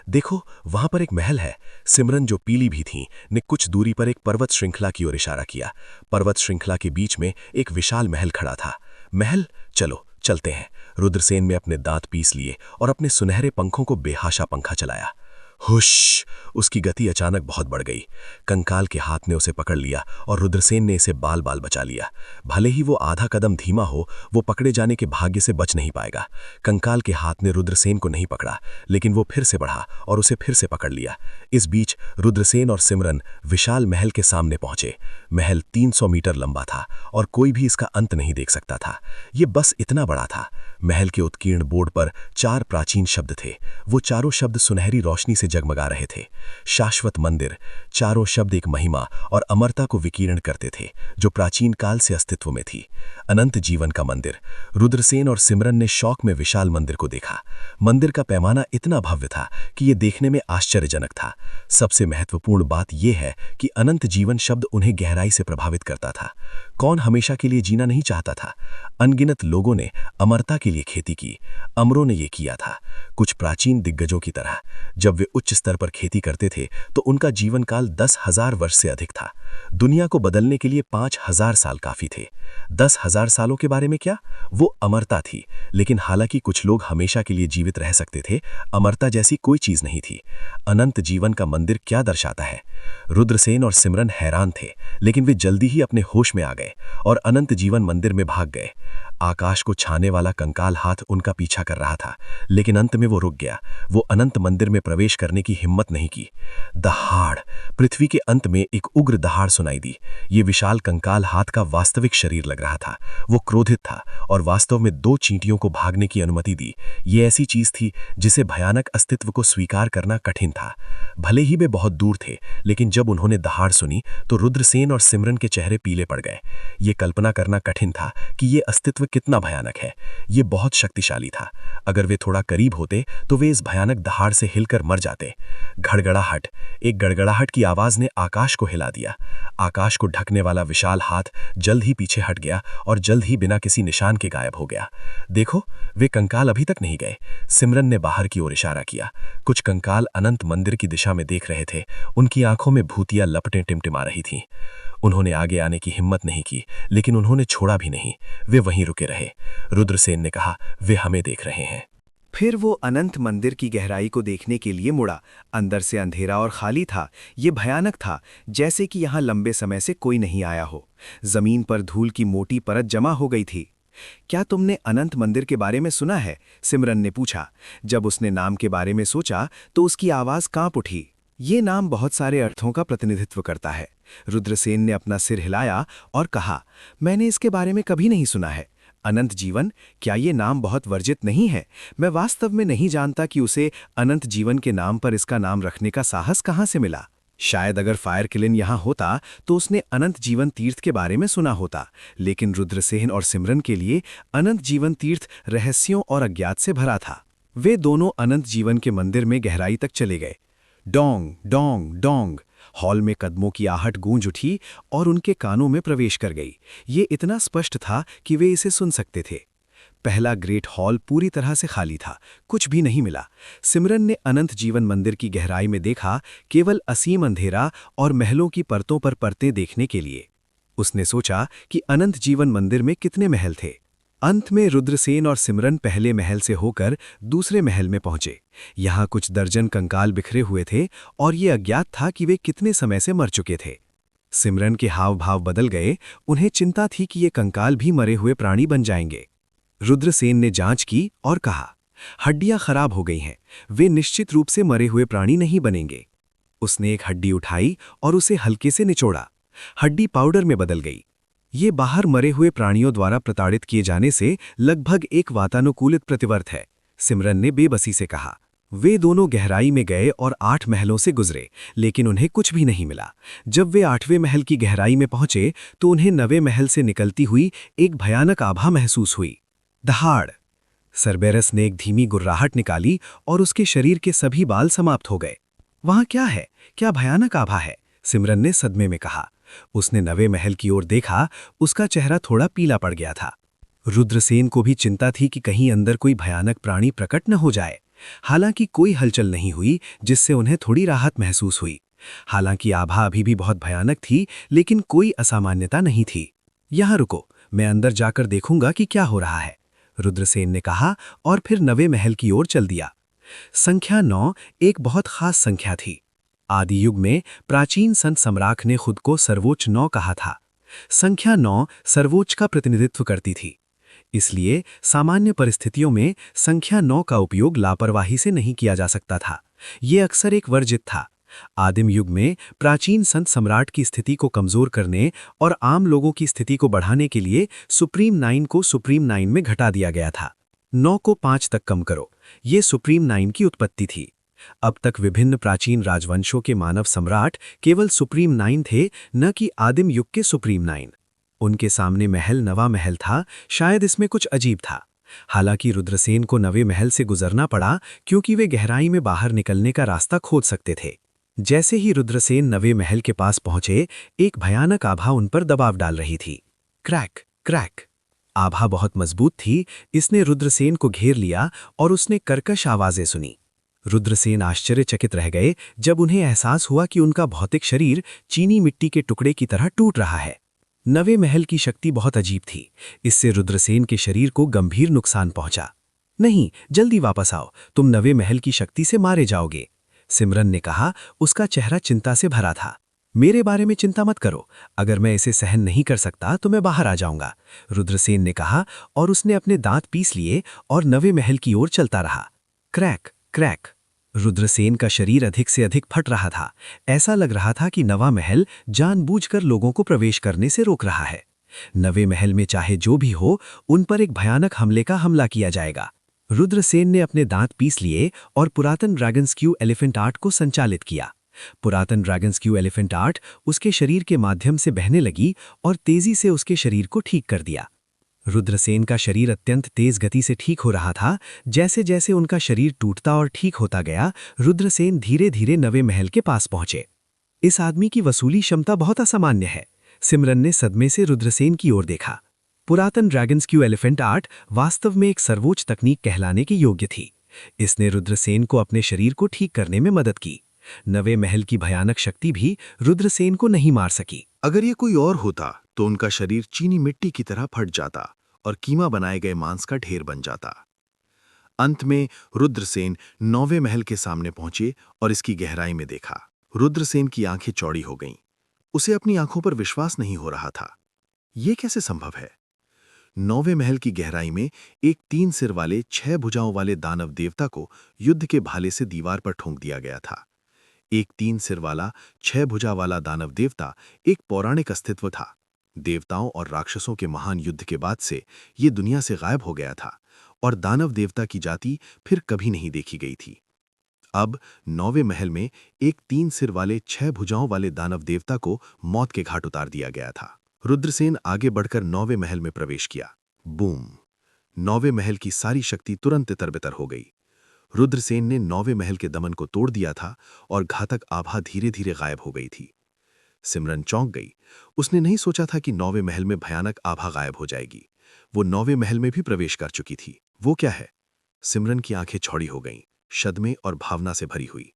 देखो, वहां पर एक महल है। सिमरन, जो पीली भी थी, ने कुछ दूरी पर एक पर्वत श्रृंखला की ओर इशारा किया। पर्वत श्रृंखला के बीच में एक विशाल महल खड़ा था। महल? चलो चलते हैं। रुद्रसेन ने अपने दांत पीस लिए और अपने सुनहरे पंखों को बेहाशा पंखा चलाया। हुश! उसकी गति अचानक बहुत बढ़ गई। कंकाल के हाथ ने उसे पकड़ लिया और रुद्रसेन ने इसे बाल बाल बचा लिया। भले ही वो आधा कदम धीमा हो, वो पकड़े जाने के भाग्य से बच नहीं पाएगा। कंकाल के हाथ ने रुद्रसेन को नहीं पकड़ा, लेकिन वो फिर से बढ़ा और उसे फिर से पकड़ लिया। इस बीच रुद्रसेन और सिमरन विशाल महल के सामने पहुंचे। महल 300 मीटर लंबा था और कोई भी इसका अंत नहीं देख सकता था। ये बस इतना बड़ा था। महल के उत्कीर्ण बोर्ड पर 4 प्राचीन शब्द थे। वो चारों शब्द सुनहरी रोशनी से जगमगा रहे थे। शाश्वत मंदिर। चारों शब्द एक महिमा और अमरता को विकीर्ण करते थे, जो प्राचीन काल से अस्तित्व में थी। अनंत जीवन का मंदिर। रुद्रसेन और सिमरन ने शौक में विशाल मंदिर को देखा। मंदिर का पैमाना इतना भव्य था कि यह देखने में आश्चर्यजनक था। सबसे महत्वपूर्ण बात यह है कि अनंत जीवन शब्द उन्हें गहराई से प्रभावित करता था। कौन हमेशा के लिए जीना नहीं चाहता था? अनगिनत लोगों ने अमरता के लिए खेती की। अमरों ने यह किया था। कुछ प्राचीन दिग्गजों की तरह। जब वे उच्च स्तर पर खेती करते थे तो उनका जीवन काल 10,000 वर्ष से अधिक था। दुनिया को बदलने के लिए 5,000 साल काफी थे। 10,000 सालों के बारे में क्या? वो अमरता थी। लेकिन हालांकि कुछ लोग हमेशा के लिए जीवित रह सकते थे, अमरता जैसी कोई चीज नहीं थी। अनंत जीवन का मंदिर क्या दर्शाता है? रुद्रसेन और सिमरन हैरान थे, लेकिन वे जल्दी ही अपने होश में आ गए और अनंत जीवन मंदिर में भाग गए। आकाश को छाने वाला कंकाल हाथ उनका पीछा कर रहा था, लेकिन अंत में वो रुक गया। वो अनंत मंदिर में प्रवेश करने की हिम्मत नहीं की। दहाड़! पृथ्वी के अंत में एक उग्र दहाड़ सुनाई दी। ये विशाल कंकाल हाथ का वास्तविक शरीर लग रहा था। वो क्रोधित था और वास्तव में 2 चींटियों को भागने की अनुमति दी। ये ऐसी चीज थी जिसे भयानक अस्तित्व को स्वीकार करना कठिन था। भले ही वे बहुत दूर थे, लेकिन जब उन्होंने दहाड़ सुनी तो रुद्रसेन और सिमरन के चेहरे पीले पड़ गए। ये कल्पना करना कठिन था कि ये अस्तित्व कितना भयानक है। ये बहुत शक्तिशाली था। अगर वे थोड़ा करीब होते तो वे इस भयानक दहाड़ से हिलकर मर जाते। गड़गड़ाहट, एक गड़गड़ाहट की आवाज ने आकाश को हिला दिया। आकाश को ढकने वाला विशाल हाथ जल्द ही पीछे हट गया और जल्द ही बिना किसी निशान के गायब हो गया। देखो, वे कंकाल अभी तक नहीं गए। सिमरन ने बाहर की ओर इशारा किया। कुछ कंकाल अनंत मंदिर की दिशा में देख रहे थे। उनकी आंखों में भूतिया लपटें टिमटिमा रही थीं। उन्होंने आगे आने की हिम्मत नहीं की, लेकिन उन्होंने छोड़ा भी नहीं। वे वहीं रुके रहे। रुद्रसेन ने कहा, वे हमें देख रहे हैं। फिर वो अनंत मंदिर की गहराई को देखने के लिए मुड़ा। अंदर से अंधेरा और खाली था। ये भयानक था, जैसे कि यहाँ लंबे समय से कोई नहीं आया हो। जमीन पर धूल की मोटी परत जमा हो गई थी। क्या तुमने अनंत मंदिर के बारे में सुना है? सिमरन ने पूछा। जब उसने नाम के बारे में सोचा तो उसकी आवाज कांप उठी। ये नाम बहुत सारे अर्थों का प्रतिनिधित्व करता है। रुद्रसेन ने अपना सिर हिलाया और कहा, मैंने इसके बारे में कभी नहीं सुना है। अनंत जीवन, क्या ये नाम बहुत वर्जित नहीं है? मैं वास्तव में नहीं जानता कि उसे अनंत जीवन के नाम पर इसका नाम रखने का साहस कहाँ से मिला। शायद अगर फायर किलिन यहाँ होता तो उसने अनंत जीवन तीर्थ के बारे में सुना होता, लेकिन रुद्रसेन और सिमरन के लिए अनंत जीवन तीर्थ रहस्यों और अज्ञात से भरा था। वे दोनों अनंत जीवन के मंदिर में गहराई तक चले गए। डोंग डोंग डोंग, हॉल में कदमों की आहट गूंज उठी और उनके कानों में प्रवेश कर गई। ये इतना स्पष्ट था कि वे इसे सुन सकते थे। पहला ग्रेट हॉल पूरी तरह से खाली था। कुछ भी नहीं मिला। सिमरन ने अनंत जीवन मंदिर की गहराई में देखा, केवल असीम अंधेरा और महलों की परतों पर परतें देखने के लिए। उसने सोचा कि अनंत जीवन मंदिर में कितने महल थे। अंत में रुद्रसेन और सिमरन पहले महल से होकर दूसरे महल में पहुंचे। यहाँ कुछ दर्जन कंकाल बिखरे हुए थे और ये अज्ञात था कि वे कितने समय से मर चुके थे। सिमरन के हाव भाव बदल गए। उन्हें चिंता थी कि ये कंकाल भी मरे हुए प्राणी बन जाएंगे। रुद्रसेन ने जांच की और कहा, हड्डियां खराब हो गई हैं। वे निश्चित रूप से मरे हुए प्राणी नहीं बनेंगे। उसने एक हड्डी उठाई और उसे हल्के से निचोड़ा। हड्डी पाउडर में बदल गई। ये बाहर मरे हुए प्राणियों द्वारा प्रताड़ित किए जाने से लगभग एक वातानुकूलित प्रतिवर्त है, सिमरन ने बेबसी से कहा। वे दोनों गहराई में गए और 8 महलों से गुजरे, लेकिन उन्हें कुछ भी नहीं मिला। जब वे 8वें महल की गहराई में पहुंचे तो उन्हें 9वें महल से निकलती हुई एक भयानक आभा महसूस हुई। दहाड़! सरबेरस ने एक धीमी गुर्राहट निकाली और उसके शरीर के सभी बाल समाप्त हो गए। वहां क्या है? क्या भयानक आभा है? सिमरन ने सदमे में कहा। उसने 9वें महल की ओर देखा। उसका चेहरा थोड़ा पीला पड़ गया था। रुद्रसेन को भी चिंता थी कि कहीं अंदर कोई भयानक प्राणी प्रकट न हो जाए। हालांकि कोई हलचल नहीं हुई, जिससे उन्हें थोड़ी राहत महसूस हुई। हालांकि आभा अभी भी बहुत भयानक थी, लेकिन कोई असामान्यता नहीं थी। यहाँ रुको, मैं अंदर जाकर देखूंगा कि क्या हो रहा है, रुद्रसेन ने कहा और फिर 9वें महल की ओर चल दिया। संख्या 9 एक बहुत खास संख्या थी। आदि युग में प्राचीन संत सम्राट ने खुद को सर्वोच्च 9 कहा था। संख्या 9 सर्वोच्च का प्रतिनिधित्व करती थी। इसलिए सामान्य परिस्थितियों में संख्या 9 का उपयोग लापरवाही से नहीं किया जा सकता था। ये अक्सर एक वर्जित था। आदिम युग में प्राचीन संत सम्राट की स्थिति को कमजोर करने और आम लोगों की स्थिति को बढ़ाने के लिए सुप्रीम 9 को सुप्रीम 9 में घटा दिया गया था। 9 को 5 तक कम करो, ये सुप्रीम 9 की उत्पत्ति थी। अब तक विभिन्न प्राचीन राजवंशों के मानव सम्राट केवल सुप्रीम 9 थे, न कि आदिम युग के सुप्रीम 9। उनके सामने महल 9वां महल था। शायद इसमें कुछ अजीब था। हालांकि रुद्रसेन को 9वें महल से गुजरना पड़ा, क्योंकि वे गहराई में बाहर निकलने का रास्ता खोज सकते थे। जैसे ही रुद्रसेन 9वें महल के पास पहुंचे, एक भयानक आभा उन पर दबाव डाल रही थी। Crack crack! आभा बहुत मजबूत थी। इसने रुद्रसेन को घेर लिया और उसने कर्कश आवाजें सुनी। रुद्रसेन आश्चर्यचकित रह गए जब उन्हें एहसास हुआ कि उनका भौतिक शरीर चीनी मिट्टी के टुकड़े की तरह टूट रहा है। 9वें महल की शक्ति बहुत अजीब थी। इससे रुद्रसेन के शरीर को गंभीर नुकसान पहुंचा। नहीं, जल्दी वापस आओ, तुम 9वें महल की शक्ति से मारे जाओगे, सिमरन ने कहा। उसका चेहरा चिंता से भरा था। मेरे बारे में चिंता मत करो। अगर मैं इसे सहन नहीं कर सकता तो मैं बाहर आ जाऊंगा, रुद्रसेन ने कहा और उसने अपने दांत पीस लिए और 9वें महल की ओर चलता रहा। Crack crack! रुद्रसेन का शरीर अधिक से अधिक फट रहा था। ऐसा लग रहा था कि 9वां महल जानबूझकर लोगों को प्रवेश करने से रोक रहा है। 9वें महल में चाहे जो भी हो, उन पर एक भयानक हमले का हमला किया जाएगा। रुद्रसेन ने अपने दांत पीस लिए और पुरातन ड्रैगन स्क्यू एलिफेंट आर्ट को संचालित किया। पुरातन ड्रैगन स्क्यू एलिफेंट आर्ट उसके शरीर के माध्यम से बहने लगी और तेजी से उसके शरीर को ठीक कर दिया। रुद्रसेन का शरीर अत्यंत तेज गति से ठीक हो रहा था। जैसे जैसे उनका शरीर टूटता और ठीक होता गया, रुद्रसेन धीरे धीरे नवे महल के पास पहुंचे। इस आदमी की वसूली क्षमता बहुत असामान्य है। सिमरन ने सदमे से रुद्रसेन की ओर देखा। पुरातन ड्रैगन्स क्यू एलिफेंट आर्ट वास्तव में एक सर्वोच्च तकनीक कहलाने के योग्य थी। इसने रुद्रसेन को अपने शरीर को ठीक करने में मदद की। नवे महल की भयानक शक्ति भी रुद्रसेन को नहीं मार सकी। अगर ये कोई और होता तो उनका शरीर चीनी मिट्टी की तरह फट जाता और कीमा बनाए गए मांस का ढेर बन जाता। अंत में रुद्रसेन नौवे महल के सामने पहुंचे और इसकी गहराई में देखा। रुद्रसेन की आंखें चौड़ी हो गईं। उसे अपनी आंखों पर विश्वास नहीं हो रहा था। ये कैसे संभव है? नौवे महल की गहराई में एक 3 सिर वाले 6 भुजाओं वाले दानव देवता को युद्ध के भाले से दीवार पर ठोंक दिया गया था। एक 3 सिर वाला 6 भुजा वाला दानव देवता एक पौराणिक अस्तित्व था। देवताओं और राक्षसों के महान युद्ध के बाद से ये दुनिया से गायब हो गया था और दानव देवता की जाति फिर कभी नहीं देखी गई थी। अब नौवे महल में एक 3 सिर वाले 6 भुजाओं वाले दानव देवता को मौत के घाट उतार दिया गया था। रुद्रसेन आगे बढ़कर नौवे महल में प्रवेश किया। बूम! नौवे महल की सारी शक्ति तुरंत तितर-बितर हो गई। रुद्रसेन ने नौवे महल के दमन को तोड़ दिया था और घातक आभा धीरे धीरे गायब हो गई थी। सिमरन चौंक गई। उसने नहीं सोचा था कि नौवे महल में भयानक आभा गायब हो जाएगी। वो नौवे महल में भी प्रवेश कर चुकी थी। वो क्या है? सिमरन की आंखें चौड़ी हो गईं, सदमे और भावना से भरी हुई।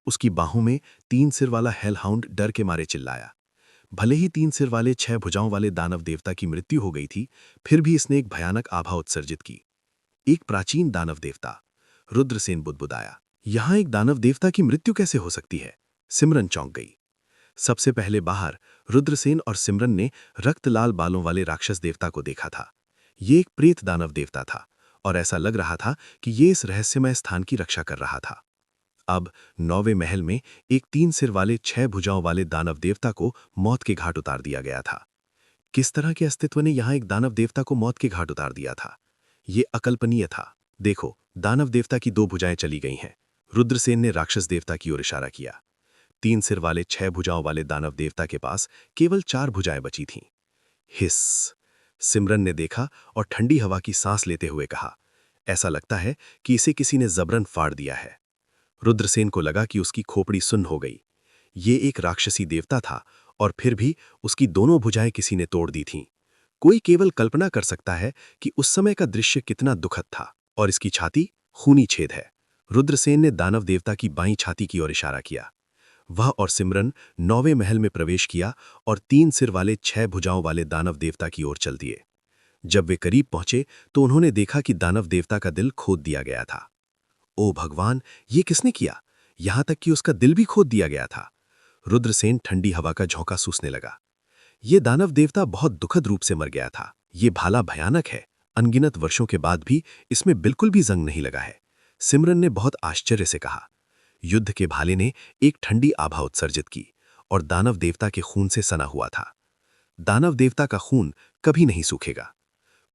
उसकी बाहों में 3 सिर वाला हेलहाउंड डर के मारे चिल्लाया। भले ही 3 सिर वाले 6 भुजाओं वाले दानव देवता की मृत्यु हो गई थी, फिर भी इसने एक भयानक आभा उत्सर्जित की। एक प्राचीन दानव देवता। रुद्रसेन बुदबुदाया। यहां एक दानव देवता की मृत्यु कैसे हो सकती है? सिमरन चौंक गई। सबसे पहले बाहर रुद्रसेन और सिमरन ने रक्त लाल बालों वाले राक्षस देवता को देखा था। ये एक प्रेत दानव देवता था और ऐसा लग रहा था कि ये इस रहस्यमय स्थान की रक्षा कर रहा था। अब नौवे महल में एक 3 सिर वाले 6 भुजाओं वाले दानव देवता को मौत के घाट उतार दिया गया था। किस तरह के अस्तित्व ने यहां एक दानव देवता को मौत के घाट उतार दिया था? ये अकल्पनीय था। देखो, दानव देवता की 2 भुजाएं चली गई हैं। रुद्रसेन ने राक्षस देवता की ओर इशारा किया। 3 सिर वाले 6 भुजाओं वाले दानव देवता के पास केवल 4 भुजाएं बची थीं। हिस! सिमरन ने देखा और ठंडी हवा की सांस लेते हुए कहा, ऐसा लगता है कि इसे किसी ने जबरन फाड़ दिया है। रुद्रसेन को लगा कि उसकी खोपड़ी सुन्न हो गई। ये एक राक्षसी देवता था और फिर भी उसकी दोनों भुजाएं किसी ने तोड़ दी थीं। कोई केवल कल्पना कर सकता है कि उस समय का दृश्य कितना दुखद था। और इसकी छाती खूनी छेद है। रुद्रसेन ने दानव देवता की बाईं छाती की ओर इशारा किया। वह और सिमरन नौवे महल में प्रवेश किया और 3 सिर वाले 6 भुजाओं वाले दानव देवता की ओर चल दिए। जब वे करीब पहुंचे तो उन्होंने देखा कि दानव देवता का दिल खोद दिया गया था। ओ भगवान, ये किसने किया? यहां तक कि उसका दिल भी खोद दिया गया था। रुद्रसेन ठंडी हवा का झोंका सूसने लगा। ये दानव देवता बहुत दुखद रूप से मर गया था। ये भाला भयानक है। अनगिनत वर्षों के बाद भी इसमें बिल्कुल भी जंग नहीं लगा है। सिमरन ने बहुत आश्चर्य से कहा। युद्ध के भाले ने एक ठंडी आभा उत्सर्जित की और दानव देवता के खून से सना हुआ था। दानव देवता का खून कभी नहीं सूखेगा।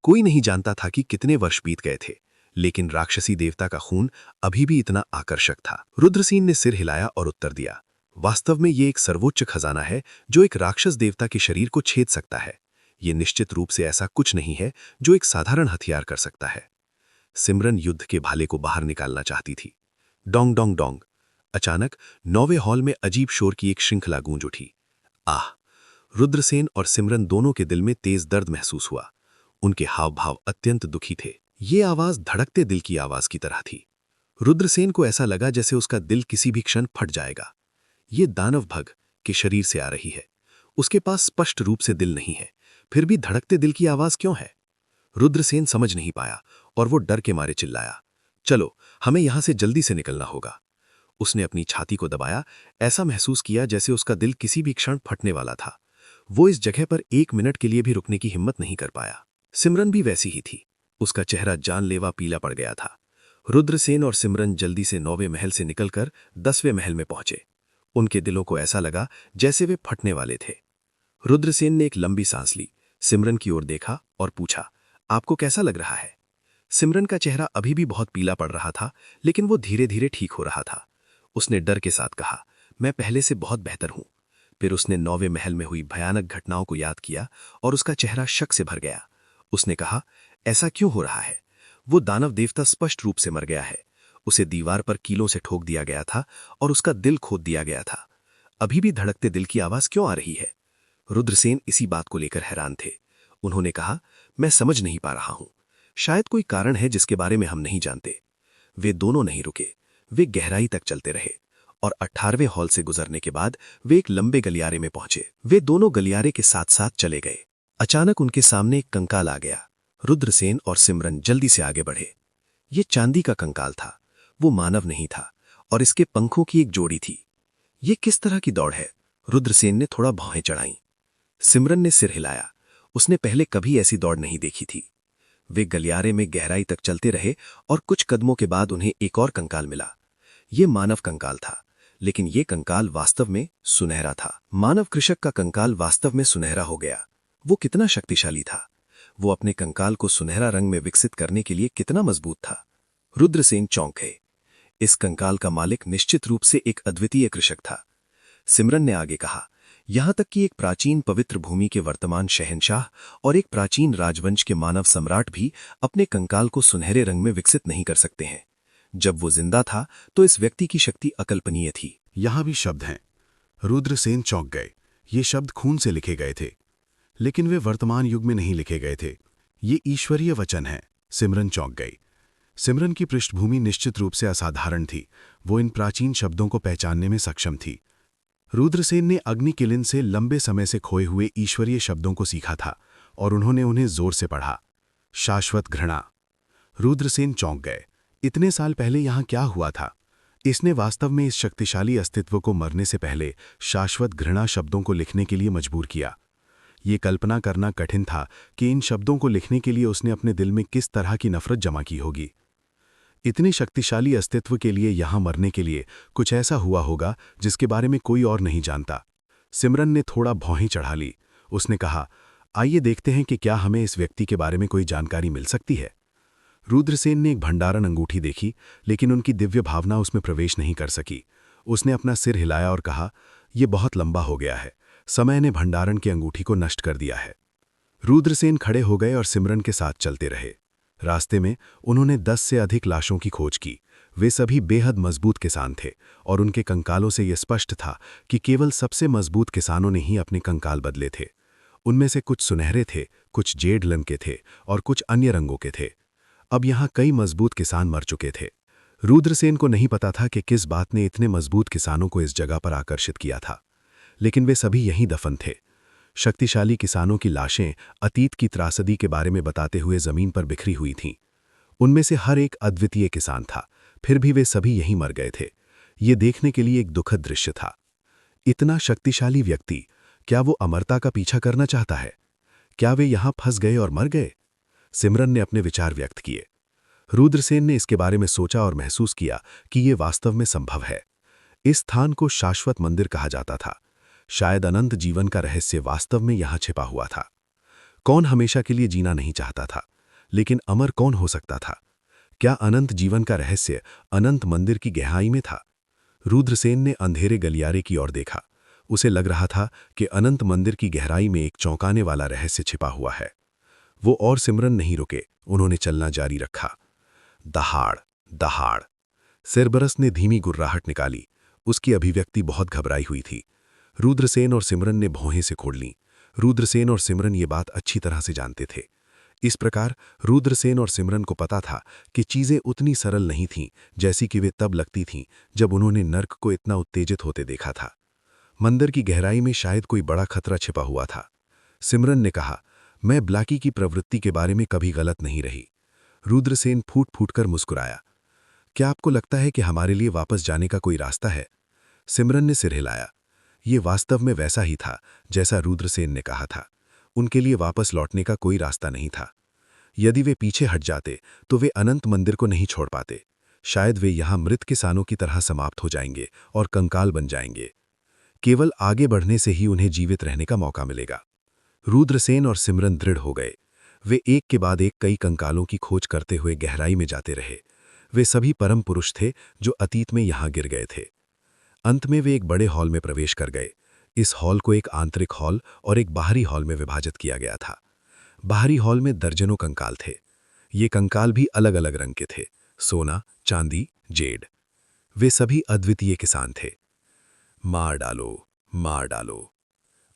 कोई नहीं जानता था कि कितने वर्ष बीत गए थे, लेकिन राक्षसी देवता का खून अभी भी इतना आकर्षक था। रुद्रसेन ने सिर हिलाया और उत्तर दिया, वास्तव में ये एक सर्वोच्च खजाना है जो एक राक्षस देवता के शरीर को छेद सकता है। ये निश्चित रूप से ऐसा कुछ नहीं है जो एक साधारण हथियार कर सकता है। सिमरन युद्ध के भाले को बाहर निकालना चाहती थी। Dong Dong Dong. अचानक नौवे हॉल में अजीब शोर की एक श्रृंखला गूंज उठी। आह! रुद्रसेन और सिमरन दोनों के दिल में तेज दर्द महसूस हुआ। उनके हाव भाव अत्यंत दुखी थे। ये आवाज धड़कते दिल की आवाज की तरह थी। रुद्रसेन को ऐसा लगा जैसे उसका दिल किसी भी क्षण फट जाएगा। ये दानव भग के शरीर से आ रही है। उसके पास स्पष्ट रूप से दिल नहीं है, फिर भी धड़कते दिल की आवाज क्यों है? रुद्रसेन समझ नहीं पाया और वो डर के मारे चिल्लाया, चलो, हमें यहां से जल्दी से निकलना होगा। उसने अपनी छाती को दबाया। ऐसा महसूस किया जैसे उसका दिल किसी भी क्षण फटने वाला था। वो इस जगह पर 1 मिनट के लिए भी रुकने की हिम्मत नहीं कर पाया। सिमरन भी वैसी ही थी। उसका चेहरा जानलेवा पीला पड़ गया था। रुद्रसेन और सिमरन जल्दी से 9वें महल से निकलकर 10वें महल में पहुंचे। उनके दिलों को ऐसा लगा जैसे वे फटने वाले थे। रुद्रसेन ने एक लंबी सांस ली, सिमरन की ओर देखा और पूछा, आपको कैसा लग रहा है? सिमरन का चेहरा अभी भी बहुत पीला पड़ रहा था, लेकिन वो धीरे धीरे ठीक हो रहा था। उसने डर के साथ कहा, मैं पहले से बहुत बेहतर हूं। फिर उसने 9वें महल में हुई भयानक घटनाओं को याद किया और उसका चेहरा शक से भर गया। उसने कहा, ऐसा क्यों हो रहा है? वो दानव देवता स्पष्ट रूप से मर गया है। उसे दीवार पर कीलों से ठोक दिया गया था और उसका दिल खोद दिया गया था। अभी भी धड़कते दिल की आवाज क्यों आ रही है? रुद्रसेन इसी बात को लेकर हैरान थे। उन्होंने कहा, मैं समझ नहीं पा रहा हूं। शायद कोई कारण है जिसके बारे में हम नहीं जानते। वे दोनों नहीं रुके। वे गहराई तक चलते रहे और 18वें हॉल से गुजरने के बाद वे एक लंबे गलियारे में पहुंचे। वे दोनों गलियारे के साथ साथ चले गए। अचानक उनके सामने एक कंकाल आ गया। रुद्रसेन और सिमरन जल्दी से आगे बढ़े। ये चांदी का कंकाल था। वो मानव नहीं था और इसके पंखों की एक जोड़ी थी। ये किस तरह की दौड़ है? रुद्रसेन ने थोड़ा भौहें चढ़ाईं। सिमरन ने सिर हिलाया। उसने पहले कभी ऐसी दौड़ नहीं देखी थी। वे गलियारे में गहराई तक चलते रहे और कुछ कदमों के बाद उन्हें एक और कंकाल मिला। ये मानव कंकाल था, लेकिन ये कंकाल वास्तव में सुनहरा था। मानव कृषक का कंकाल वास्तव में सुनहरा हो गया। वो कितना शक्तिशाली था! वो अपने कंकाल को सुनहरा रंग में विकसित करने के लिए कितना मजबूत था! रुद्रसेन चौंक गए। इस कंकाल का मालिक निश्चित रूप से एक अद्वितीय कृषक था। सिमरन ने आगे कहा, यहां तक कि एक प्राचीन पवित्र भूमि के वर्तमान शहंशाह और एक प्राचीन राजवंश के मानव सम्राट भी अपने कंकाल को सुनहरे रंग में विकसित नहीं कर सकते हैं। जब वो जिंदा था तो इस व्यक्ति की शक्ति अकल्पनीय थी। यहां भी शब्द हैं। रुद्रसेन चौंक गए। ये शब्द खून से लिखे गए थे, लेकिन वे वर्तमान युग में नहीं लिखे गए थे। ये ईश्वरीय वचन है। सिमरन चौंक गई। सिमरन की पृष्ठभूमि निश्चित रूप से असाधारण थी। वो इन प्राचीन शब्दों को पहचानने में सक्षम थी। रुद्रसेन ने अग्निकिलिन से लंबे समय से खोए हुए ईश्वरीय शब्दों को सीखा था और उन्होंने उन्हें जोर से पढ़ा। शाश्वत घृणा। रुद्रसेन चौंक गए। इतने साल पहले यहां क्या हुआ था? इसने वास्तव में इस शक्तिशाली अस्तित्व को मरने से पहले शाश्वत घृणा शब्दों को लिखने के लिए मजबूर किया। ये कल्पना करना कठिन था कि इन शब्दों को लिखने के लिए उसने अपने दिल में किस तरह की नफरत जमा की होगी। इतने शक्तिशाली अस्तित्व के लिए यहां मरने के लिए कुछ ऐसा हुआ होगा जिसके बारे में कोई और नहीं जानता। सिमरन ने थोड़ा भौहें चढ़ा ली। उसने कहा, आइए देखते हैं कि क्या हमें इस व्यक्ति के बारे में कोई जानकारी मिल सकती है। रुद्रसेन ने एक भंडारण अंगूठी देखी, लेकिन उनकी दिव्य भावना उसमें प्रवेश नहीं कर सकी। उसने अपना सिर हिलाया और कहा, यह बहुत लंबा हो गया है। समय ने भंडारण की अंगूठी को नष्ट कर दिया है। रुद्रसेन खड़े हो गए और सिमरन के साथ चलते रहे। रास्ते में उन्होंने 10 से अधिक लाशों की खोज की। वे सभी बेहद मजबूत किसान थे और उनके कंकालों से यह स्पष्ट था कि केवल सबसे मजबूत किसानों ने ही अपने कंकाल बदले थे। उनमें से कुछ सुनहरे थे, कुछ जेड रंग के थे और कुछ अन्य रंगों के थे। अब यहाँ कई मजबूत किसान मर चुके थे। रुद्रसेन को नहीं पता था कि किस बात ने इतने मजबूत किसानों को इस जगह पर आकर्षित किया था, लेकिन वे सभी यहीं दफन थे। शक्तिशाली किसानों की लाशें अतीत की त्रासदी के बारे में बताते हुए जमीन पर बिखरी हुई थीं। उनमें से हर एक अद्वितीय किसान था, फिर भी वे सभी यहीं मर गए थे। ये देखने के लिए एक दुखद दृश्य था। इतना शक्तिशाली व्यक्ति, क्या वो अमरता का पीछा करना चाहता है? क्या वे यहां फंस गए और मर गए? सिमरन ने अपने विचार व्यक्त किए। रुद्रसेन ने इसके बारे में सोचा और महसूस किया कि ये वास्तव में संभव है। इस स्थान को शाश्वत मंदिर कहा जाता था। शायद अनंत जीवन का रहस्य वास्तव में यहां छिपा हुआ था। कौन हमेशा के लिए जीना नहीं चाहता था, लेकिन अमर कौन हो सकता था? क्या अनंत जीवन का रहस्य अनंत मंदिर की गहराई में था? रुद्रसेन ने अंधेरे गलियारे की ओर देखा। उसे लग रहा था कि अनंत मंदिर की गहराई में एक चौंकाने वाला रहस्य छिपा हुआ है। वो और सिमरन नहीं रुके। उन्होंने चलना जारी रखा। दहाड़ दहाड़। सिरबरस ने धीमी गुर्राहट निकाली। उसकी अभिव्यक्ति बहुत घबराई हुई थी। रुद्रसेन और सिमरन ने भौहें से खोल लीं। रुद्रसेन और सिमरन ये बात अच्छी तरह से जानते थे। इस प्रकार रुद्रसेन और सिमरन को पता था कि चीजें उतनी सरल नहीं थीं जैसी कि वे तब लगती थीं जब उन्होंने नर्क को इतना उत्तेजित होते देखा था। मंदिर की गहराई में शायद कोई बड़ा खतरा छिपा हुआ था। सिमरन ने कहा, मैं ब्लाकी की प्रवृत्ति के बारे में कभी गलत नहीं रही। रुद्रसेन फूट फूट कर मुस्कुराया। क्या आपको लगता है कि हमारे लिए वापस जाने का कोई रास्ता है? सिमरन ने सिर हिलाया। ये वास्तव में वैसा ही था जैसा रुद्रसेन ने कहा था। उनके लिए वापस लौटने का कोई रास्ता नहीं था। यदि वे पीछे हट जाते तो वे अनंत मंदिर को नहीं छोड़ पाते। शायद वे यहां मृत किसानों की तरह समाप्त हो जाएंगे और कंकाल बन जाएंगे। केवल आगे बढ़ने से ही उन्हें जीवित रहने का मौका मिलेगा। रुद्रसेन और सिमरन दृढ़ हो गए। वे एक के बाद एक कई कंकालों की खोज करते हुए गहराई में जाते रहे। वे सभी परम पुरुष थे जो अतीत में यहां गिर गए थे। अंत में वे एक बड़े हॉल में प्रवेश कर गए। इस हॉल को एक आंतरिक हॉल और एक बाहरी हॉल में विभाजित किया गया था। बाहरी हॉल में दर्जनों कंकाल थे। ये कंकाल भी अलग अलग रंग के थे, सोना, चांदी, जेड। वे सभी अद्वितीय किसान थे। मार डालो, मार डालो।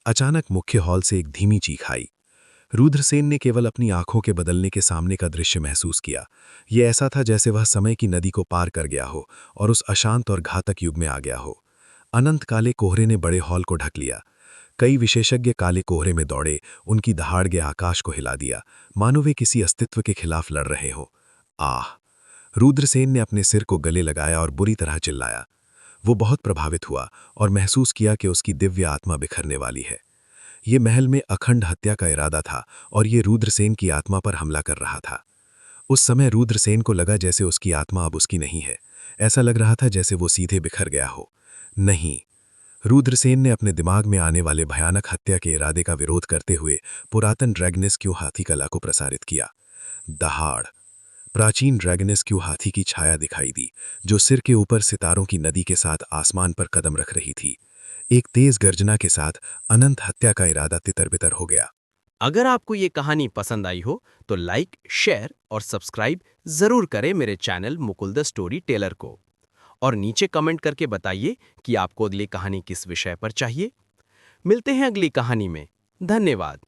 अचानक मुख्य हॉल से एक धीमी चीख आई। रुद्रसेन ने केवल अपनी आंखों के बदलने के सामने का दृश्य महसूस किया। ये ऐसा था जैसे वह समय की नदी को पार कर गया हो और उस अशांत और घातक युग में आ गया हो। अनंत काले कोहरे ने बड़े हॉल को ढक लिया। कई विशेषज्ञ काले कोहरे में दौड़े, उनकी दहाड़ के आकाश को हिला दिया, मानो वे किसी अस्तित्व के खिलाफ लड़ रहे हो। आह! रुद्रसेन ने अपने सिर को गले लगाया और बुरी तरह चिल्लाया। वो बहुत प्रभावित हुआ और महसूस किया कि उसकी दिव्य आत्मा बिखरने वाली है। ये महल में अखंड हत्या का इरादा था और ये रुद्रसेन की आत्मा पर हमला कर रहा था। उस समय रुद्रसेन को लगा जैसे उसकी आत्मा अब उसकी नहीं है। ऐसा लग रहा था जैसे वो सीधे बिखर गया हो। नहीं, रुद्रसेन ने अपने दिमाग में आने वाले भयानक हत्या के इरादे का विरोध करते हुए पुरातन ड्रैगनेस्क्यू हाथी कला को प्रसारित किया। दहाड़! प्राचीन ड्रैगनेस्क्यू हाथी की छाया दिखाई दी, जो सिर के ऊपर सितारों की नदी के साथ आसमान पर कदम रख रही थी। एक तेज गर्जना के साथ अनंत हत्या का इरादा तितर-बितर हो गया। अगर आपको ये कहानी पसंद आई हो तो लाइक, शेयर और सब्सक्राइब जरूर करें मेरे channel Mukul the story teller को। और नीचे कमेंट करके बताइए कि आपको अगली कहानी किस विषय पर चाहिए। मिलते हैं अगली कहानी में। धन्यवाद।